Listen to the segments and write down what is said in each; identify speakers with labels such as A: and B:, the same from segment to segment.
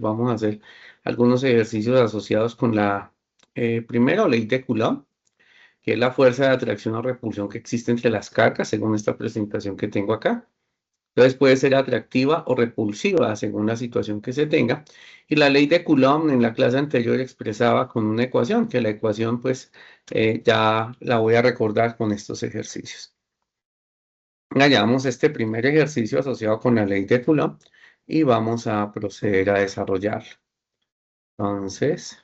A: Vamos a hacer algunos ejercicios asociados con la, primero, ley de Coulomb, que es la fuerza de atracción o repulsión que existe entre las cargas, según esta presentación que tengo acá. Entonces puede ser atractiva o repulsiva, según la situación que se tenga. Y la ley de Coulomb en la clase anterior expresaba con una ecuación, que la ecuación pues ya la voy a recordar con estos ejercicios. Hallamos este primer ejercicio asociado con la ley de Coulomb y vamos a proceder a desarrollarlo. Entonces,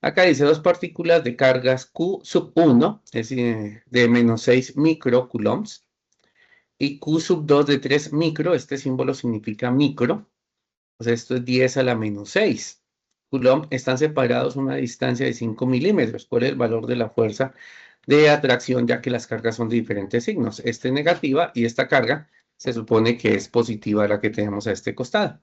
A: acá dice dos partículas de cargas Q sub 1, es decir, de menos 6 microcoulombs, y Q sub 2 de 3 micro, este símbolo significa micro, o sea, esto es 10 a la menos 6. Coulomb están separados a una distancia de 5 milímetros. ¿Cuál es el valor de la fuerza de atracción, ya que las cargas son de diferentes signos? Esta es negativa y esta carga se supone que es positiva la que tenemos a este costado.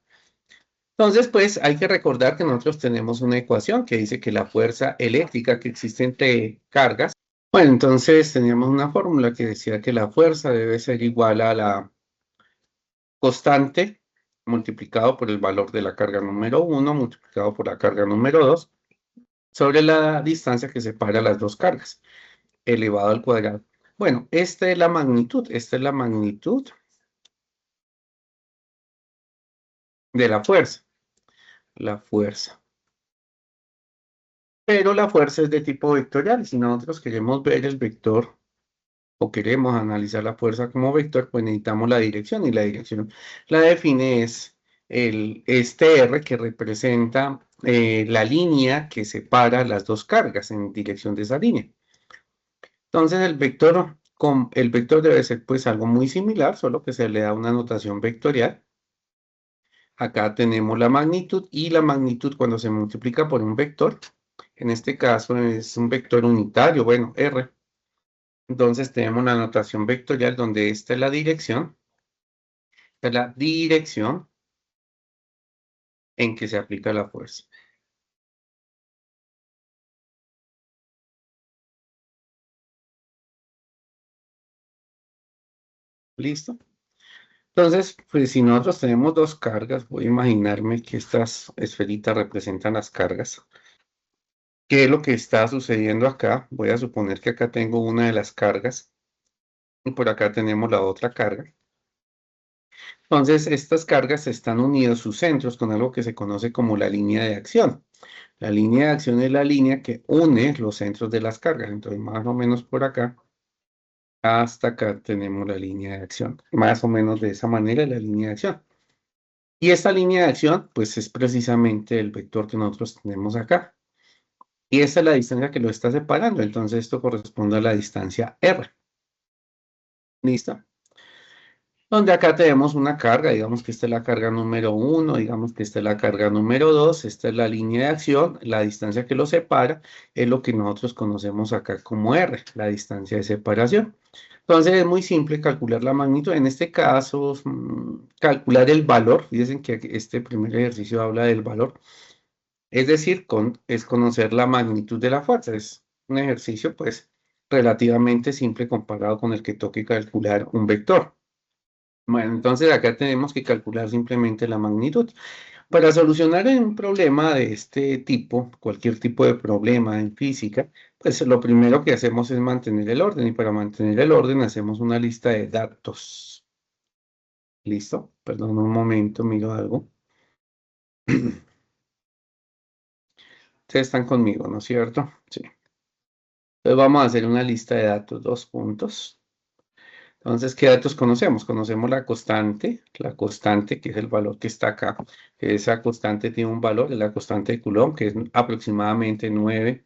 A: Entonces, pues hay que recordar que nosotros tenemos una ecuación que dice que la fuerza eléctrica que existe entre cargas, bueno, entonces teníamos una fórmula que decía que la fuerza debe ser igual a la constante multiplicado por el valor de la carga número 1 multiplicado por la carga número 2 sobre la distancia que separa las dos cargas, elevado al cuadrado. Bueno, esta es la magnitud de la fuerza. Pero la fuerza es de tipo vectorial. Si nosotros queremos ver el vector o queremos analizar la fuerza como vector, pues necesitamos la dirección, y la dirección la define es este R que representa la línea que separa las dos cargas en dirección de esa línea. Entonces el vector debe ser pues algo muy similar, solo que se le da una notación vectorial. Acá tenemos la magnitud, y la magnitud cuando se multiplica por un vector, en este caso es un vector unitario, bueno, R. Entonces tenemos la notación vectorial donde esta es la dirección en que se aplica la fuerza. ¿Listo? Entonces, pues si nosotros tenemos dos cargas, voy a imaginarme que estas esferitas representan las cargas. ¿Qué es lo que está sucediendo acá? Voy a suponer que acá tengo una de las cargas y por acá tenemos la otra carga. Entonces, estas cargas están unidas, sus centros, con algo que se conoce como la línea de acción. La línea de acción es la línea que une los centros de las cargas. Entonces, más o menos por acá hasta acá tenemos la línea de acción. Más o menos de esa manera la línea de acción. Y esta línea de acción, pues es precisamente el vector que nosotros tenemos acá. Y esta es la distancia que lo está separando. Entonces, esto corresponde a la distancia R. ¿Listo? Donde acá tenemos una carga, digamos que esta es la carga número 1, digamos que esta es la carga número 2, esta es la línea de acción, la distancia que los separa es lo que nosotros conocemos acá como R, la distancia de separación. Entonces es muy simple calcular la magnitud, en este caso calcular el valor, fíjense que este primer ejercicio habla del valor, es decir, es conocer la magnitud de la fuerza, es un ejercicio pues relativamente simple comparado con el que toque calcular un vector. Bueno, entonces acá tenemos que calcular simplemente la magnitud. Para solucionar un problema de este tipo, cualquier tipo de problema en física, pues lo primero que hacemos es mantener el orden, y para mantener el orden hacemos una lista de datos. ¿Listo? Perdón un momento, miro algo. Ustedes están conmigo, ¿no es cierto? Sí. Entonces vamos a hacer una lista de datos, dos puntos. Entonces, ¿qué datos conocemos? Conocemos la constante que es el valor que está acá. Esa constante tiene un valor, es la constante de Coulomb, que es aproximadamente 9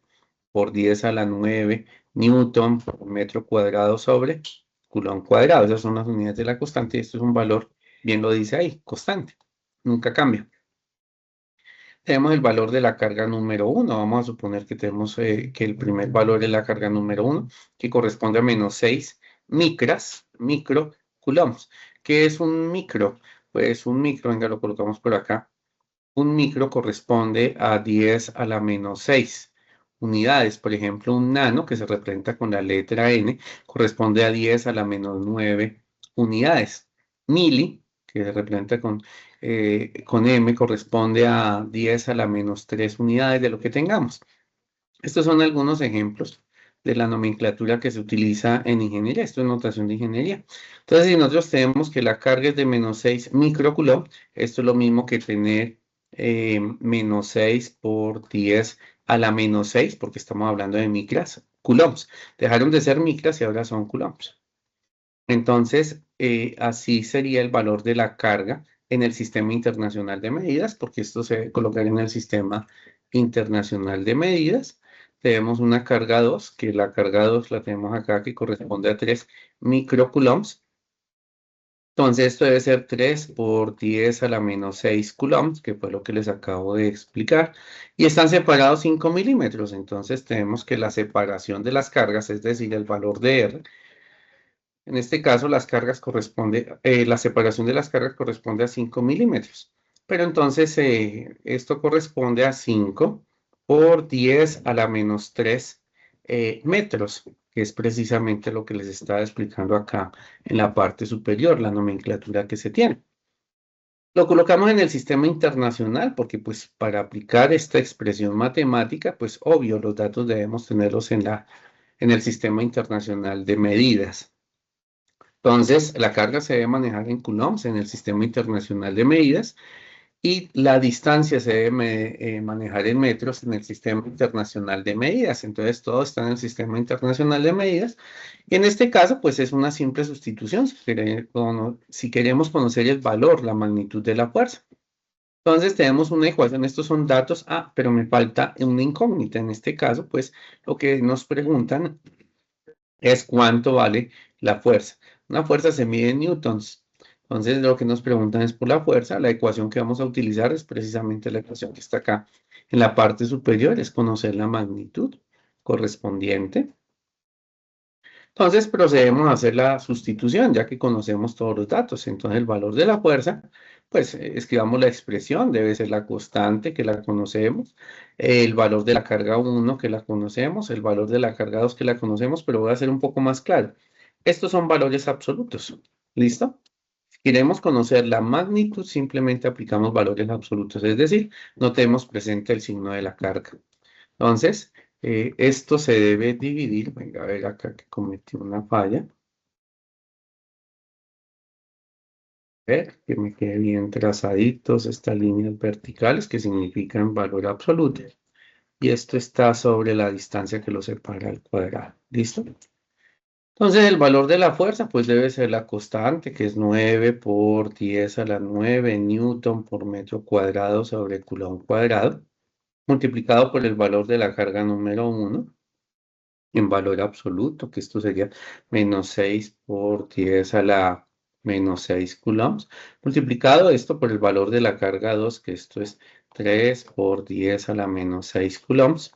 A: por 10 a la 9 newton por metro cuadrado sobre Coulomb cuadrado. Esas son las unidades de la constante, y esto es un valor, bien lo dice ahí, constante, nunca cambia. Tenemos el valor de la carga número 1. Vamos a suponer que tenemos que el primer valor es la carga número 1, que corresponde a menos 6 microcoulombs. ¿Qué es un micro? Pues un micro, venga, lo colocamos por acá. Un micro corresponde a 10 a la menos 6 unidades. Por ejemplo, un nano, que se representa con la letra N, corresponde a 10 a la menos 9 unidades. Mili, que se representa con con M corresponde a 10 a la menos 3 unidades de lo que tengamos. Estos son algunos ejemplos de la nomenclatura que se utiliza en ingeniería. Esto es notación de ingeniería. Entonces, si nosotros tenemos que la carga es de menos 6 microcoulomb, esto es lo mismo que tener menos 6 por 10 a la menos 6, porque estamos hablando de micras, coulombs. Dejaron de ser micras y ahora son coulombs. Entonces, así sería el valor de la carga en el Sistema Internacional de Medidas, porque esto se debe colocar en el Sistema Internacional de Medidas. Tenemos una carga 2, que la carga 2 la tenemos acá, que corresponde a 3 microcoulombs. Entonces, esto debe ser 3 por 10 a la menos 6 coulombs, que fue lo que les acabo de explicar. Y están separados 5 milímetros. Entonces, tenemos que la separación de las cargas, es decir, el valor de R, en este caso, la separación de las cargas corresponde a 5 milímetros. Pero entonces esto corresponde a 5 por 10 a la menos 3 metros, que es precisamente lo que les estaba explicando acá en la parte superior, la nomenclatura que se tiene. Lo colocamos en el sistema internacional porque pues para aplicar esta expresión matemática, pues obvio, los datos debemos tenerlos en el sistema internacional de medidas. Entonces, la carga se debe manejar en coulombs en el Sistema Internacional de Medidas y la distancia se debe manejar en metros en el Sistema Internacional de Medidas. Entonces, todo está en el Sistema Internacional de Medidas. Y en este caso, pues es una simple sustitución si queremos conocer el valor, la magnitud de la fuerza. Entonces, tenemos una ecuación. Estos son datos. Pero me falta una incógnita. En este caso, pues lo que nos preguntan es cuánto vale la fuerza. Una fuerza se mide en newtons. Entonces, lo que nos preguntan es por la fuerza. La ecuación que vamos a utilizar es precisamente la ecuación que está acá en la parte superior, es conocer la magnitud correspondiente. Entonces, procedemos a hacer la sustitución, ya que conocemos todos los datos. Entonces, el valor de la fuerza, pues escribamos la expresión, debe ser la constante que la conocemos, el valor de la carga 1 que la conocemos, el valor de la carga 2 que la conocemos, pero voy a hacer un poco más claro. Estos son valores absolutos. ¿Listo? Si queremos conocer la magnitud, simplemente aplicamos valores absolutos, es decir, no tenemos presente el signo de la carga. Entonces, esto se debe dividir. Venga, a ver acá que cometí una falla. Ver que me quede bien trazaditos estas líneas verticales que significan valor absoluto. Y esto está sobre la distancia que lo separa al cuadrado. ¿Listo? Entonces, el valor de la fuerza, pues debe ser la constante, que es 9 por 10 a la 9 newton por metro cuadrado sobre coulomb cuadrado, multiplicado por el valor de la carga número 1 en valor absoluto, que esto sería menos 6 por 10 a la menos 6 coulombs, multiplicado esto por el valor de la carga 2, que esto es 3 por 10 a la menos 6 coulombs.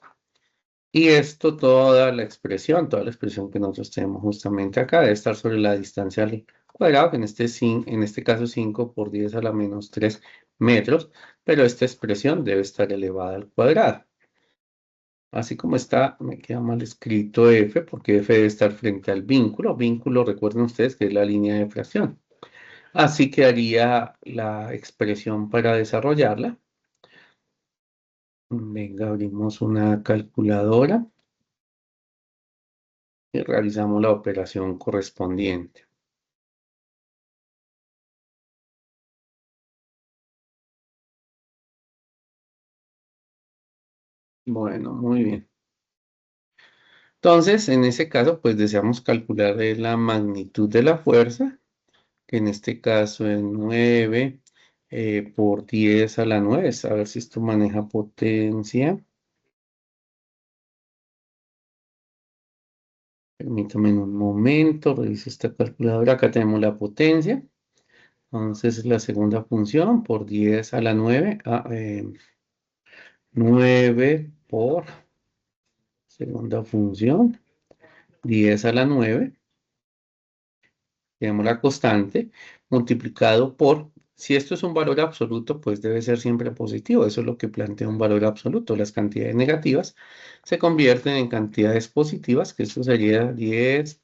A: Y esto, toda la expresión que nosotros tenemos justamente acá, debe estar sobre la distancia al cuadrado, que en este caso 5 por 10 a la menos 3 metros, pero esta expresión debe estar elevada al cuadrado. Así como está, me queda mal escrito F, porque F debe estar frente al vínculo. Vínculo, recuerden ustedes que es la línea de fracción. Así quedaría la expresión para desarrollarla. Venga, abrimos una calculadora y realizamos la operación correspondiente. Bueno, muy bien. Entonces, en ese caso, pues deseamos calcular la magnitud de la fuerza, que en este caso es 9 por 10 a la 9. A ver si esto maneja potencia. Permítame un momento, reviso esta calculadora. Acá tenemos la potencia. Entonces, la segunda función por 10 a la 9. 9 por segunda función, 10 a la 9. Tenemos la constante multiplicado por, si esto es un valor absoluto, pues debe ser siempre positivo. Eso es lo que plantea un valor absoluto. Las cantidades negativas se convierten en cantidades positivas, que esto sería 6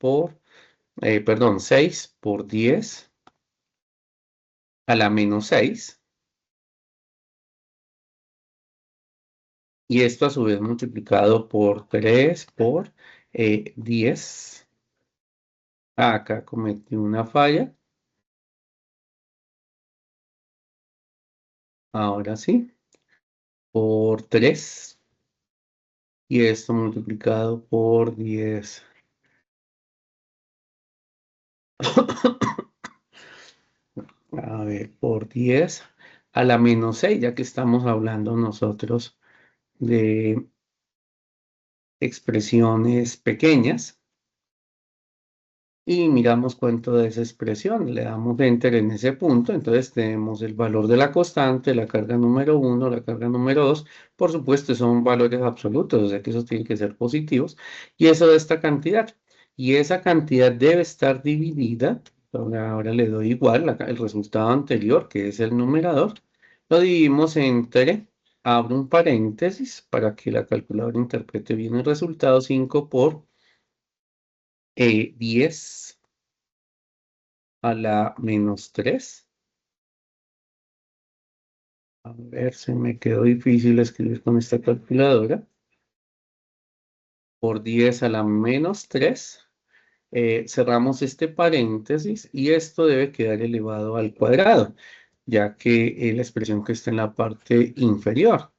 A: por 10 a la menos 6. Y esto a su vez multiplicado por 3 por 10. Acá cometí una falla. Ahora sí, por 3. Y esto multiplicado por 10. A ver, por 10 a la menos 6, ya que estamos hablando nosotros de expresiones pequeñas. Y miramos cuánto de esa expresión. Le damos enter en ese punto. Entonces tenemos el valor de la constante, la carga número 1, la carga número 2. Por supuesto, son valores absolutos, o sea que esos tienen que ser positivos. Y eso de esta cantidad. Y esa cantidad debe estar dividida. Ahora le doy igual el resultado anterior, que es el numerador. Lo dividimos entre, abro un paréntesis para que la calculadora interprete bien el resultado, 5 por 10 a la menos 3. A ver, se me quedó difícil escribir con esta calculadora. Por 10 a la menos 3. Cerramos este paréntesis y esto debe quedar elevado al cuadrado, ya que es la expresión que está en la parte inferior.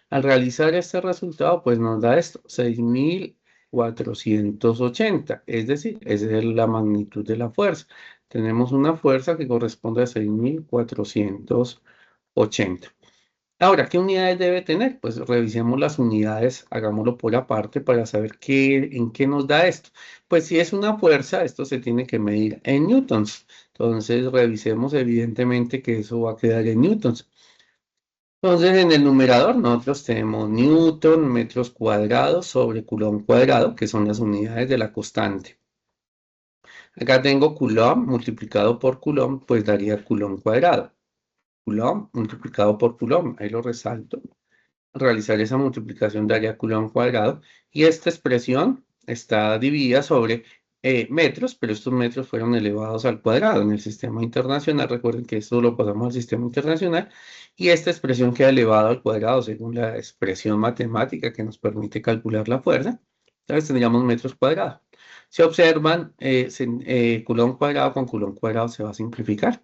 A: Al realizar este resultado, pues nos da esto, 6.480, es decir, esa es la magnitud de la fuerza. Tenemos una fuerza que corresponde a 6.480. Ahora, ¿qué unidades debe tener? Pues revisemos las unidades, hagámoslo por aparte para saber en qué nos da esto. Pues si es una fuerza, esto se tiene que medir en newtons. Entonces, revisemos evidentemente que eso va a quedar en newtons. Entonces, en el numerador nosotros tenemos newton, metros cuadrados sobre coulomb cuadrado, que son las unidades de la constante. Acá tengo coulomb multiplicado por coulomb, pues daría coulomb cuadrado. Coulomb multiplicado por coulomb, ahí lo resalto. Realizar esa multiplicación daría coulomb cuadrado. Y esta expresión está dividida sobre metros, pero estos metros fueron elevados al cuadrado en el sistema internacional. Recuerden que esto lo pasamos al sistema internacional. Y esta expresión queda elevada al cuadrado según la expresión matemática que nos permite calcular la fuerza. Entonces tendríamos metros cuadrados. Si observan, coulomb cuadrado con coulomb cuadrado se va a simplificar.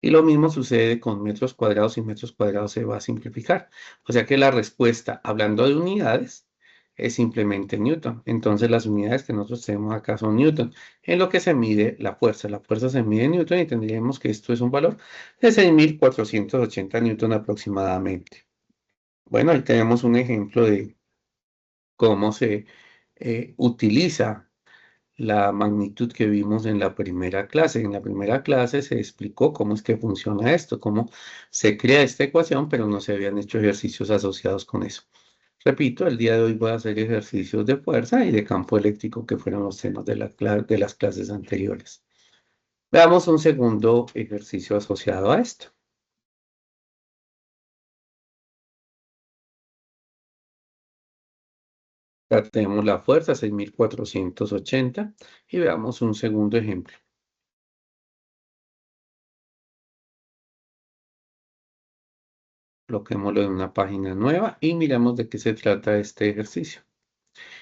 A: Y lo mismo sucede con metros cuadrados y metros cuadrados se va a simplificar. O sea que la respuesta, hablando de unidades, es simplemente Newton. Entonces las unidades que nosotros tenemos acá son Newton. En lo que se mide la fuerza. La fuerza se mide en Newton y tendríamos que esto es un valor de 6.480 Newton aproximadamente. Bueno, ahí tenemos un ejemplo de cómo se utiliza la magnitud que vimos en la primera clase. En la primera clase se explicó cómo es que funciona esto, cómo se crea esta ecuación, pero no se habían hecho ejercicios asociados con eso. Repito, el día de hoy voy a hacer ejercicios de fuerza y de campo eléctrico, que fueron los temas de las clases anteriores. Veamos un segundo ejercicio asociado a esto. Acá tenemos la fuerza, 6.480, y veamos un segundo ejemplo. Coloquémoslo en una página nueva y miramos de qué se trata este ejercicio.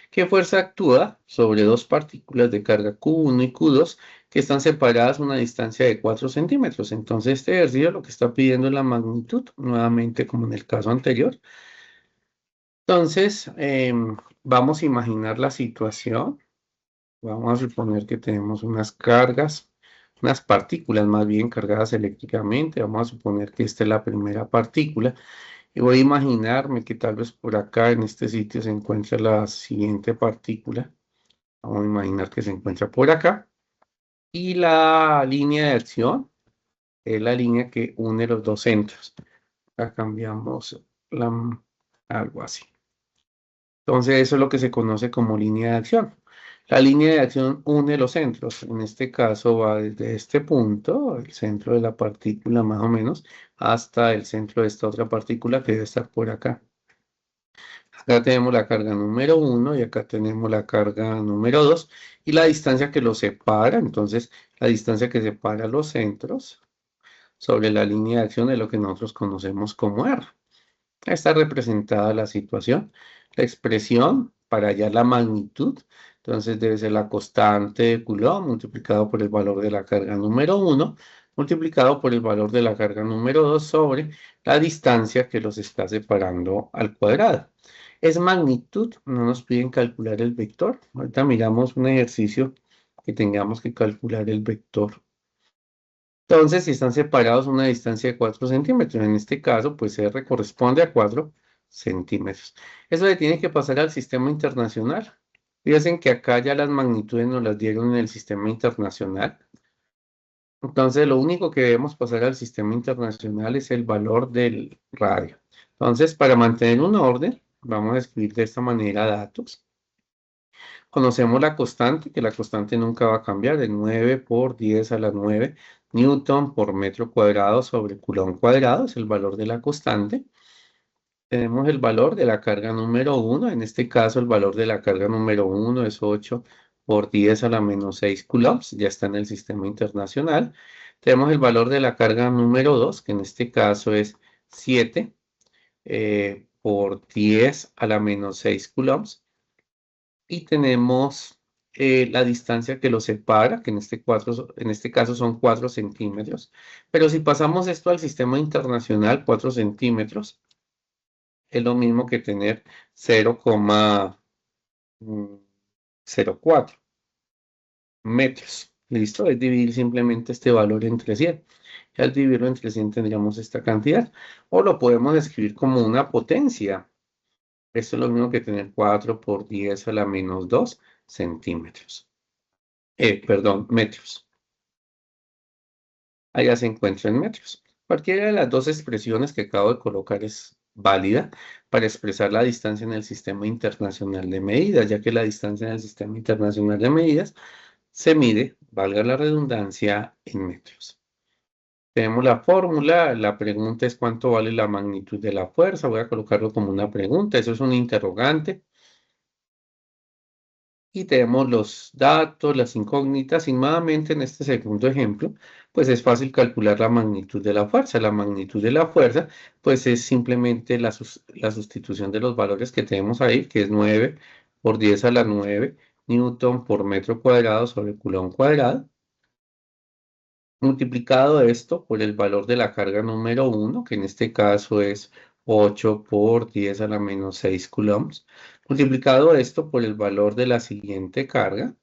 A: ¿Qué fuerza actúa sobre dos partículas de carga Q1 y Q2 que están separadas a una distancia de 4 centímetros? Entonces, este ejercicio lo que está pidiendo es la magnitud, nuevamente como en el caso anterior. Entonces, vamos a imaginar la situación. Vamos a suponer que tenemos unas cargas, unas partículas más bien cargadas eléctricamente. Vamos a suponer que esta es la primera partícula. Y voy a imaginarme que tal vez por acá en este sitio se encuentra la siguiente partícula. Vamos a imaginar que se encuentra por acá. Y la línea de acción es la línea que une los dos centros. Acá cambiamos algo así. Entonces eso es lo que se conoce como línea de acción. La línea de acción une los centros. En este caso va desde este punto, el centro de la partícula más o menos, hasta el centro de esta otra partícula que debe estar por acá. Acá tenemos la carga número 1 y acá tenemos la carga número 2 y la distancia que los separa. Entonces, la distancia que separa los centros sobre la línea de acción es lo que nosotros conocemos como R. Está representada la situación, la expresión para hallar la magnitud. Entonces debe ser la constante de Coulomb multiplicado por el valor de la carga número 1 multiplicado por el valor de la carga número 2 sobre la distancia que los está separando al cuadrado. Es magnitud, no nos piden calcular el vector. Ahorita miramos un ejercicio que tengamos que calcular el vector. Entonces, si están separados una distancia de 4 centímetros, en este caso, pues R corresponde a 4 centímetros. Eso le tiene que pasar al sistema internacional. Fíjense que acá ya las magnitudes nos las dieron en el sistema internacional. Entonces, lo único que debemos pasar al sistema internacional es el valor del radio. Entonces, para mantener un orden, vamos a escribir de esta manera datos. Conocemos la constante, que la constante nunca va a cambiar, de 9 por 10 a la 9 newton por metro cuadrado sobre coulomb cuadrado, es el valor de la constante. Tenemos el valor de la carga número 1, en este caso el valor de la carga número 1 es 8 por 10 a la menos 6 coulombs, ya está en el sistema internacional. Tenemos el valor de la carga número 2, que en este caso es 7 por 10 a la menos 6 coulombs. Y tenemos la distancia que los separa, que en este caso son 4 centímetros. Pero si pasamos esto al sistema internacional, 4 centímetros es lo mismo que tener 0,04 metros. ¿Listo? Es dividir simplemente este valor entre 100. Y al dividirlo entre 100 tendríamos esta cantidad. O lo podemos escribir como una potencia. Esto es lo mismo que tener 4 por 10 a la menos 2 centímetros. Perdón, metros. Allá se encuentra en metros. Cualquiera de las dos expresiones que acabo de colocar es válida para expresar la distancia en el sistema internacional de medidas, ya que la distancia en el sistema internacional de medidas se mide, valga la redundancia, en metros. Tenemos la fórmula, la pregunta es cuánto vale la magnitud de la fuerza, voy a colocarlo como una pregunta, eso es un interrogante. Y tenemos los datos, las incógnitas, y nuevamente en este segundo ejemplo, pues es fácil calcular la magnitud de la fuerza. La magnitud de la fuerza, pues es simplemente la sustitución de los valores que tenemos ahí, que es 9 por 10 a la 9 newton por metro cuadrado sobre coulomb cuadrado. Multiplicado esto por el valor de la carga número 1, que en este caso es 8 por 10 a la menos 6 coulombs. Multiplicado esto por el valor de la siguiente carga,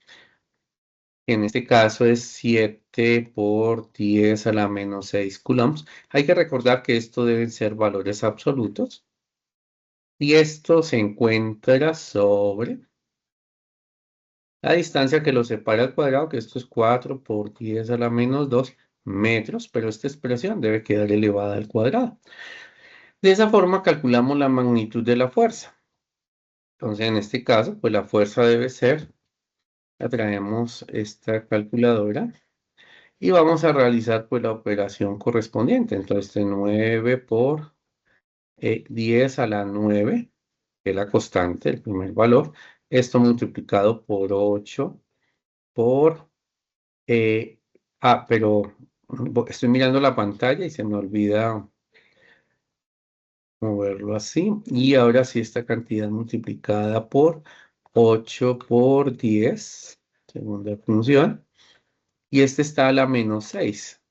A: que en este caso es 7 por 10 a la menos 6 coulombs. Hay que recordar que esto deben ser valores absolutos. Y esto se encuentra sobre la distancia que lo separa al cuadrado, que esto es 4 por 10 a la menos 2 metros, pero esta expresión debe quedar elevada al cuadrado. De esa forma calculamos la magnitud de la fuerza. Entonces, en este caso, pues la fuerza debe ser, traemos esta calculadora y vamos a realizar pues la operación correspondiente. Entonces, 9 por 10 a la 9, que es la constante, el primer valor. Esto multiplicado por 8 por pero estoy mirando la pantalla y se me olvida moverlo así. Y ahora sí, esta cantidad multiplicada por 8 por 10, segunda función. Y este está a la menos 6.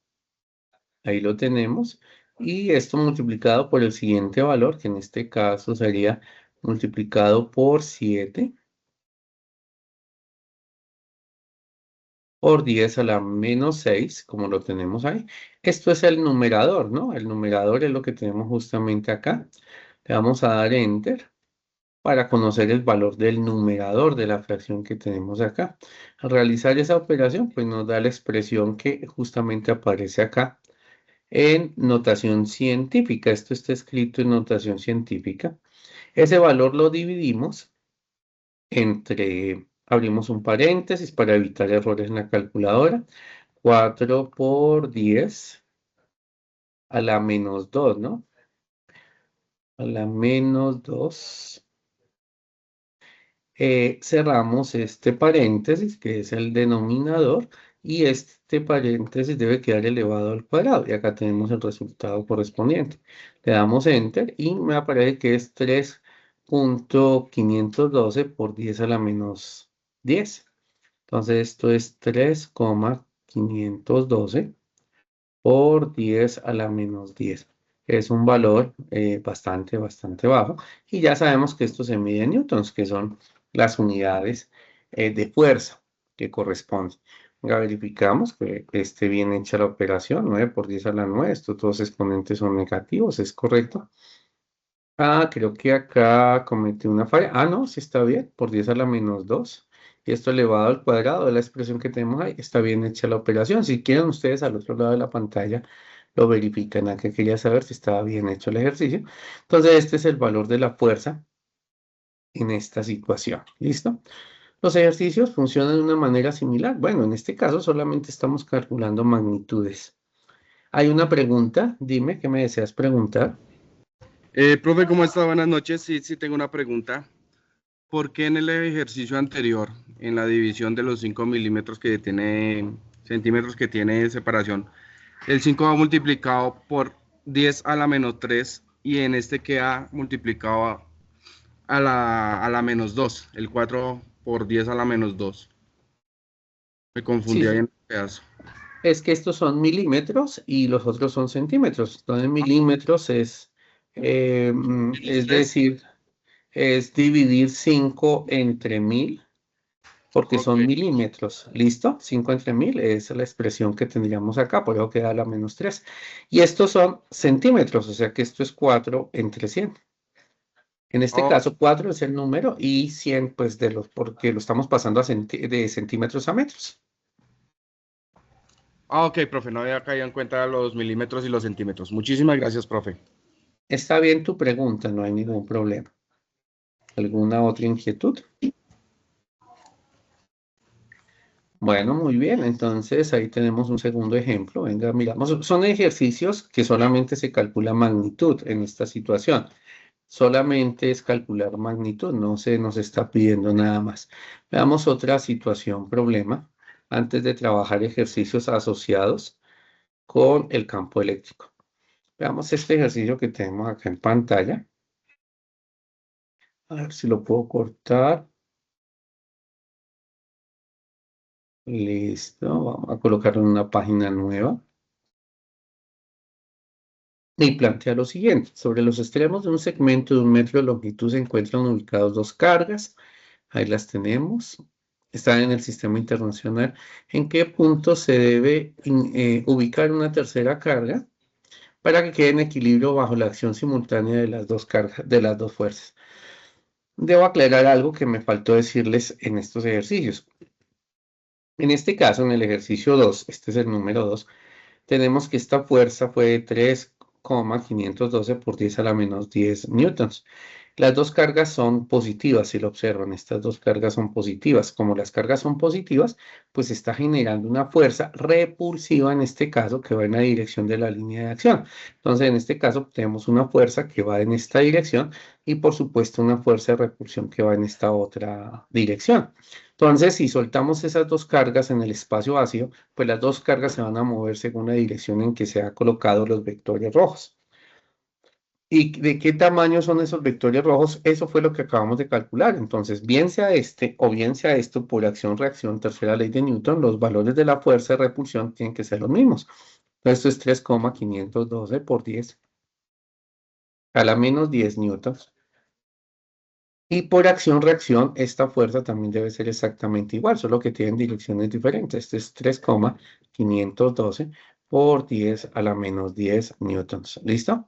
A: Ahí lo tenemos. Y esto multiplicado por el siguiente valor, que en este caso sería multiplicado por 7 por 10 a la menos 6, como lo tenemos ahí. Esto es el numerador, ¿no? El numerador es lo que tenemos justamente acá. Le vamos a dar Enter para conocer el valor del numerador de la fracción que tenemos acá. Al realizar esa operación, pues nos da la expresión que justamente aparece acá en notación científica. Esto está escrito en notación científica. Ese valor lo dividimos entre, abrimos un paréntesis para evitar errores en la calculadora. 4 por 10 a la menos 2, ¿no? A la menos 2. Cerramos este paréntesis, que es el denominador, y este paréntesis debe quedar elevado al cuadrado, y acá tenemos el resultado correspondiente. Le damos Enter y me aparece que es 3.512 por 10 a la menos 10. Entonces esto es 3,512 por 10 a la menos 10. Es un valor bastante bajo. Y ya sabemos que esto se mide en newtons, que son las unidades de fuerza que corresponden. Ya verificamos que esté bien hecha la operación. 9 por 10 a la 9. Estos dos exponentes son negativos, ¿es correcto? Ah, creo que acá cometí una falla. Ah, no, sí está bien, por 10 a la menos 2. Y esto elevado al cuadrado de la expresión que tenemos ahí, está bien hecha la operación. Si quieren ustedes al otro lado de la pantalla, lo verifican. Acá quería saber si estaba bien hecho el ejercicio. Entonces, este es el valor de la fuerza en esta situación. ¿Listo? Los ejercicios funcionan de una manera similar. Bueno, en este caso solamente estamos calculando magnitudes. Hay una pregunta, dime, ¿qué me deseas preguntar?
B: Profe, ¿cómo está? Buenas noches. Sí, sí, tengo una pregunta. ¿Por qué en el ejercicio anterior, en la división de los 5 milímetros que tiene, centímetros que tiene de separación, el 5 va multiplicado por 10 a la menos 3 y en este queda multiplicado a la menos 2, el 4 por 10 a la menos 2? Me
A: Sí,
B: confundí ahí en el pedazo.
A: es que estos son milímetros y los otros son centímetros. Entonces, milímetros es decir, es dividir 5 entre 1000, porque
B: Ok.
A: son milímetros. ¿Listo? 5 entre 1000 es la expresión que tendríamos acá, por eso queda la menos 3. Y estos son centímetros, o sea que esto es 4 entre 100. En este
B: Oh,
A: caso, 4 es el número y 100, pues, porque lo estamos pasando de centímetros a metros.
B: ok, profe, no había caído en cuenta los milímetros y los centímetros. Muchísimas gracias, profe.
A: Está bien tu pregunta, no hay ningún problema. ¿Alguna otra inquietud? Bueno, muy bien. Entonces ahí tenemos un segundo ejemplo. Venga, miramos. Son ejercicios que solamente se calcula magnitud en esta situación. Solamente es calcular magnitud, no se nos está pidiendo nada más. Veamos otra situación, problema, antes de trabajar ejercicios asociados con el campo eléctrico. Veamos este ejercicio que tenemos acá en pantalla. A ver si lo puedo cortar. Listo. Vamos a colocarlo en una página nueva. Y plantea lo siguiente. Sobre los extremos de un segmento de 1 metro de longitud se encuentran ubicados dos cargas. Ahí las tenemos. Están en el sistema internacional. ¿En qué punto se debe ubicar una tercera carga para que quede en equilibrio bajo la acción simultánea de las dos cargas, de las dos fuerzas? Debo aclarar algo que me faltó decirles en estos ejercicios. En este caso, en el ejercicio 2, este es el número 2, tenemos que esta fuerza fue de 3,512 por 10 a la menos 10 newtons. Las dos cargas son positivas, si lo observan, estas dos cargas son positivas. Como las cargas son positivas, pues está generando una fuerza repulsiva en este caso que va en la dirección de la línea de acción. Entonces, en este caso tenemos una fuerza que va en esta dirección y por supuesto una fuerza de repulsión que va en esta otra dirección. Entonces, si soltamos esas dos cargas en el espacio vacío, pues las dos cargas se van a mover según la dirección en que se han colocado los vectores rojos. ¿Y de qué tamaño son esos vectores rojos? Eso fue lo que acabamos de calcular. Entonces, bien sea este o bien sea esto, por acción-reacción, tercera ley de Newton, los valores de la fuerza de repulsión tienen que ser los mismos. Esto es 3,512 por 10 a la menos 10 newtons. Y por acción-reacción, esta fuerza también debe ser exactamente igual, solo que tienen direcciones diferentes. Este es 3,512 por 10 a la menos 10 newtons. ¿Listo?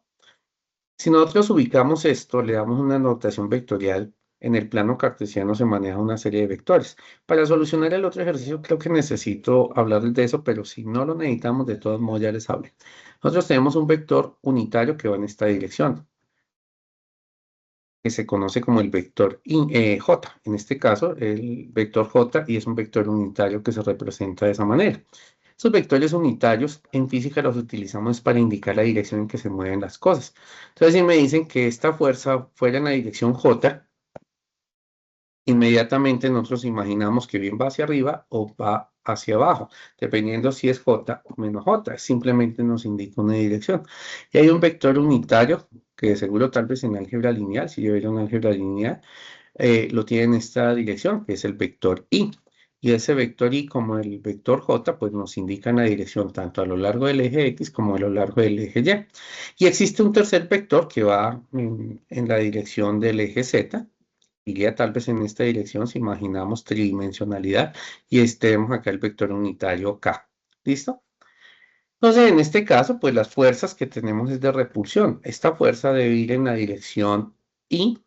A: Si nosotros ubicamos esto, le damos una notación vectorial, en el plano cartesiano se maneja una serie de vectores. Para solucionar el otro ejercicio, creo que necesito hablarles de eso, pero si no lo necesitamos, de todos modos ya les hablé. Nosotros tenemos un vector unitario que va en esta dirección, que se conoce como el vector J. En este caso, el vector J y es un vector unitario que se representa de esa manera. Esos vectores unitarios en física los utilizamos para indicar la dirección en que se mueven las cosas. Entonces, si me dicen que esta fuerza fuera en la dirección J, inmediatamente nosotros imaginamos que bien va hacia arriba o va hacia abajo, dependiendo si es J o menos J, simplemente nos indica una dirección. Y hay un vector unitario, que de seguro tal vez en álgebra lineal, si yo viera una álgebra lineal, lo tiene en esta dirección, que es el vector Y. Y ese vector Y como el vector J, pues nos indican la dirección tanto a lo largo del eje X como a lo largo del eje Y. Y existe un tercer vector que va en la dirección del eje Z, iría tal vez en esta dirección si imaginamos tridimensionalidad y tenemos acá el vector unitario K. ¿Listo? Entonces, en este caso, pues las fuerzas que tenemos es de repulsión. Esta fuerza debe ir en la dirección Y,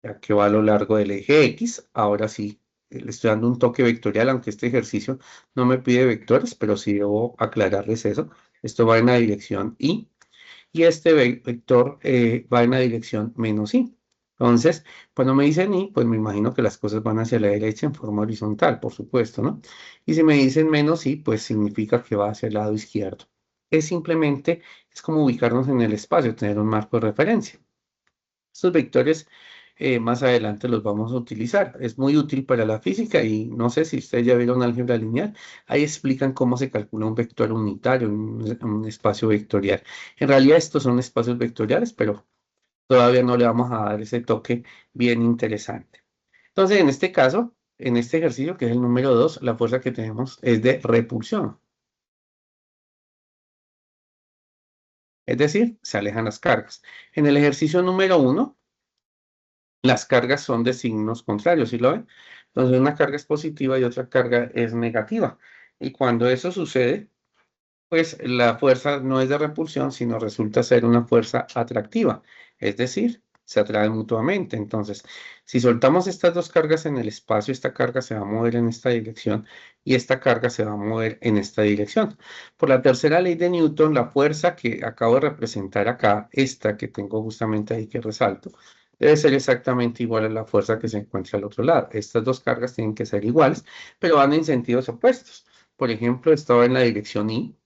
A: ya que va a lo largo del eje X. Ahora sí, le estoy dando un toque vectorial, aunque este ejercicio no me pide vectores, pero sí debo aclararles eso. Esto va en la dirección Y y este vector va en la dirección menos Y. Entonces, cuando me dicen Y, pues me imagino que las cosas van hacia la derecha en forma horizontal, por supuesto, ¿no? Y si me dicen menos Y, pues significa que va hacia el lado izquierdo. Es simplemente, es como ubicarnos en el espacio, tener un marco de referencia. Estos vectores más adelante los vamos a utilizar. Es muy útil para la física y no sé si ustedes ya vieron álgebra lineal. Ahí explican cómo se calcula un vector unitario, un espacio vectorial. En realidad estos son espacios vectoriales, pero todavía no le vamos a dar ese toque bien interesante. Entonces, en este caso, en este ejercicio, que es el número 2, la fuerza que tenemos es de repulsión. Es decir, se alejan las cargas. En el ejercicio número 1, las cargas son de signos contrarios, ¿sí lo ven? Entonces una carga es positiva y otra carga es negativa. Y cuando eso sucede, pues la fuerza no es de repulsión, sino resulta ser una fuerza atractiva. Es decir, se atraen mutuamente. Entonces, si soltamos estas dos cargas en el espacio, esta carga se va a mover en esta dirección y esta carga se va a mover en esta dirección. Por la tercera ley de Newton, la fuerza que acabo de representar acá, esta que tengo justamente ahí que resalto, debe ser exactamente igual a la fuerza que se encuentra al otro lado. Estas dos cargas tienen que ser iguales, pero van en sentidos opuestos. Por ejemplo, esto va en la dirección Y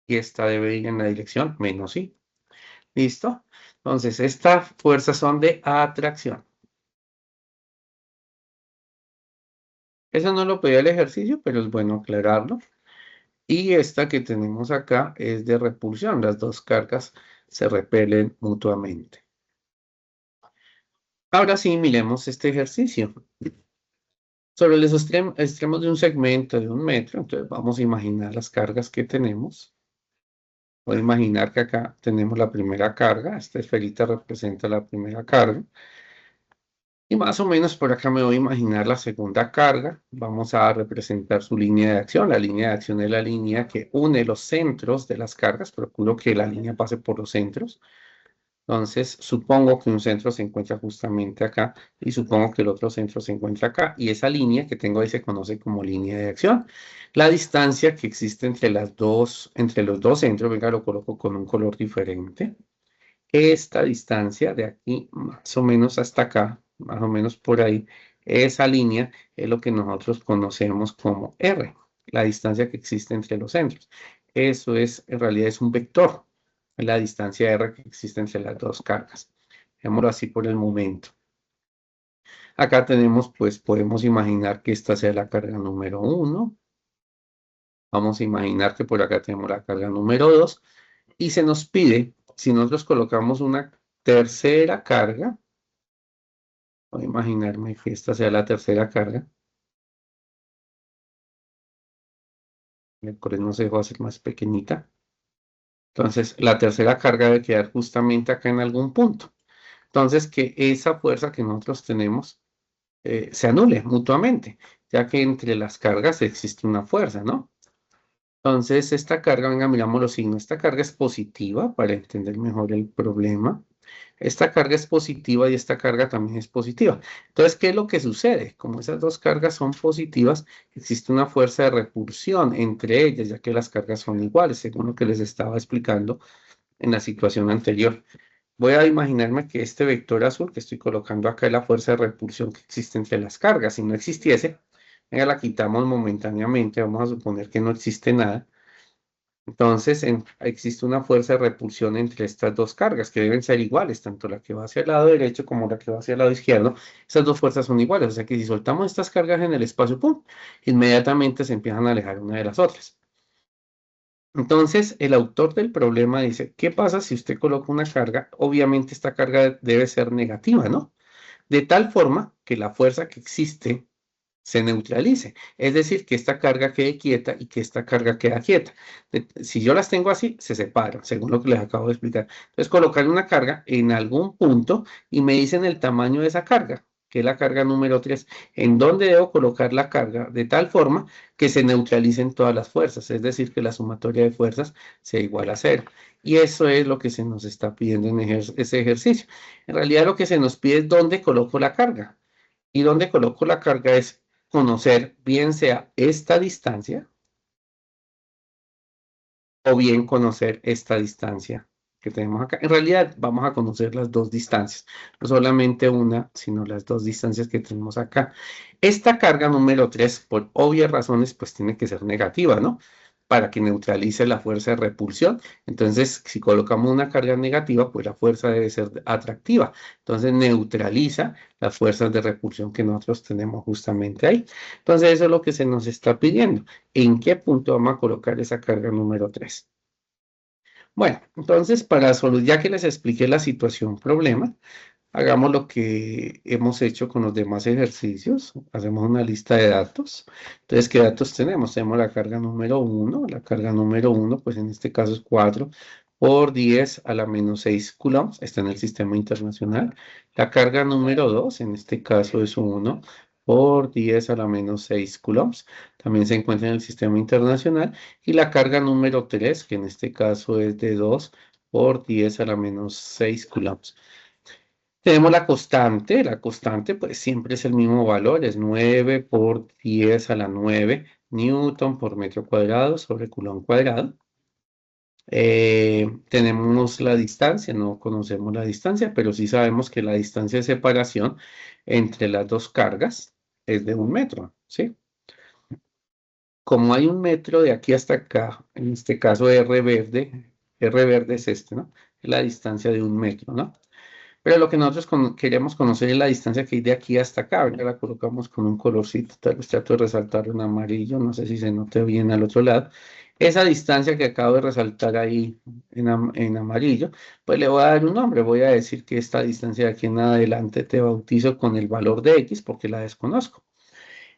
A: y esta debe ir en la dirección menos Y. ¿Listo? Entonces, estas fuerzas son de atracción. Eso no lo pedía el ejercicio, pero es bueno aclararlo. Y esta que tenemos acá es de repulsión. Las dos cargas se repelen mutuamente. Ahora sí, miremos este ejercicio. Sobre los extremos de un segmento de 1 metro, entonces vamos a imaginar las cargas que tenemos. Voy a imaginar que acá tenemos la primera carga. Esta esferita representa la primera carga. Y más o menos por acá me voy a imaginar la segunda carga. Vamos a representar su línea de acción. La línea de acción es la línea que une los centros de las cargas. Procuro que la línea pase por los centros. Entonces, supongo que un centro se encuentra justamente acá y supongo que el otro centro se encuentra acá. Y esa línea que tengo ahí se conoce como línea de acción. La distancia que existe entre los dos centros, venga, lo coloco con un color diferente. Esta distancia de aquí más o menos hasta acá, más o menos por ahí, esa línea es lo que nosotros conocemos como R, la distancia que existe entre los centros. Eso es, en realidad es un vector, la distancia R que existe entre las dos cargas. Dejémoslo así por el momento. Acá tenemos, pues podemos imaginar que esta sea la carga número 1. Vamos a imaginar que por acá tenemos la carga número 2. Y se nos pide, si nosotros colocamos una tercera carga, voy a imaginarme que esta sea la tercera carga, por eso no se dejó hacer más pequeñita. Entonces, la tercera carga debe quedar justamente acá en algún punto. Entonces, que esa fuerza que nosotros tenemos se anule mutuamente, ya que entre las cargas existe una fuerza, ¿no? Entonces, esta carga, venga, miramos los signos. Esta carga es positiva para entender mejor el problema. Esta carga es positiva y esta carga también es positiva. Entonces, ¿qué es lo que sucede? Como esas dos cargas son positivas, existe una fuerza de repulsión entre ellas, ya que las cargas son iguales, según lo que les estaba explicando en la situación anterior. Voy a imaginarme que este vector azul que estoy colocando acá es la fuerza de repulsión que existe entre las cargas. Si no existiese, venga, la quitamos momentáneamente, vamos a suponer que no existe nada. Entonces, existe una fuerza de repulsión entre estas dos cargas que deben ser iguales, tanto la que va hacia el lado derecho como la que va hacia el lado izquierdo. Esas dos fuerzas son iguales, o sea que si soltamos estas cargas en el espacio, ¡pum!, inmediatamente se empiezan a alejar una de las otras. Entonces, el autor del problema dice, ¿qué pasa si usted coloca una carga? Obviamente esta carga debe ser negativa, ¿no? De tal forma que la fuerza que existe se neutralice. Es decir, que esta carga quede quieta y que esta carga queda quieta. Si yo las tengo así, se separan, según lo que les acabo de explicar. Entonces, colocar una carga en algún punto y me dicen el tamaño de esa carga, que es la carga número 3, en dónde debo colocar la carga de tal forma que se neutralicen todas las fuerzas, es decir, que la sumatoria de fuerzas sea igual a cero. Y eso es lo que se nos está pidiendo en ese ejercicio. En realidad lo que se nos pide es dónde coloco la carga. Y dónde coloco la carga es conocer bien sea esta distancia o bien conocer esta distancia que tenemos acá. En realidad vamos a conocer las dos distancias, no solamente una, sino las dos distancias que tenemos acá. Esta carga número 3, por obvias razones, pues tiene que ser negativa, ¿no? Para que neutralice la fuerza de repulsión. Entonces, si colocamos una carga negativa, pues la fuerza debe ser atractiva. Entonces, neutraliza las fuerzas de repulsión que nosotros tenemos justamente ahí. Entonces, eso es lo que se nos está pidiendo. ¿En qué punto vamos a colocar esa carga número 3? Bueno, entonces, ya que les expliqué la situación problema, hagamos lo que hemos hecho con los demás ejercicios. Hacemos una lista de datos. Entonces, ¿qué datos tenemos? Tenemos la carga número 1. La carga número 1, pues en este caso es 4 por 10 a la menos 6 coulombs. Está en el sistema internacional. La carga número 2, en este caso es 1 por 10 a la menos 6 coulombs. También se encuentra en el sistema internacional. Y la carga número 3, que en este caso es de 2 por 10 a la menos 6 coulombs. Tenemos la constante pues siempre es el mismo valor, es 9 por 10 a la 9 newton por metro cuadrado sobre coulomb cuadrado. Tenemos la distancia, no conocemos la distancia, pero sí sabemos que la distancia de separación entre las dos cargas es de 1 metro, ¿sí? Como hay 1 metro de aquí hasta acá, en este caso R verde es este, ¿no? Es la distancia de 1 metro, ¿no? Pero lo que nosotros queremos conocer es la distancia que hay de aquí hasta acá. Ahora la colocamos con un colorcito, tal vez trato de resaltar en amarillo, no sé si se note bien al otro lado. Esa distancia que acabo de resaltar ahí en amarillo, pues le voy a dar un nombre. Voy a decir que esta distancia de aquí en adelante te bautizo con el valor de X porque la desconozco.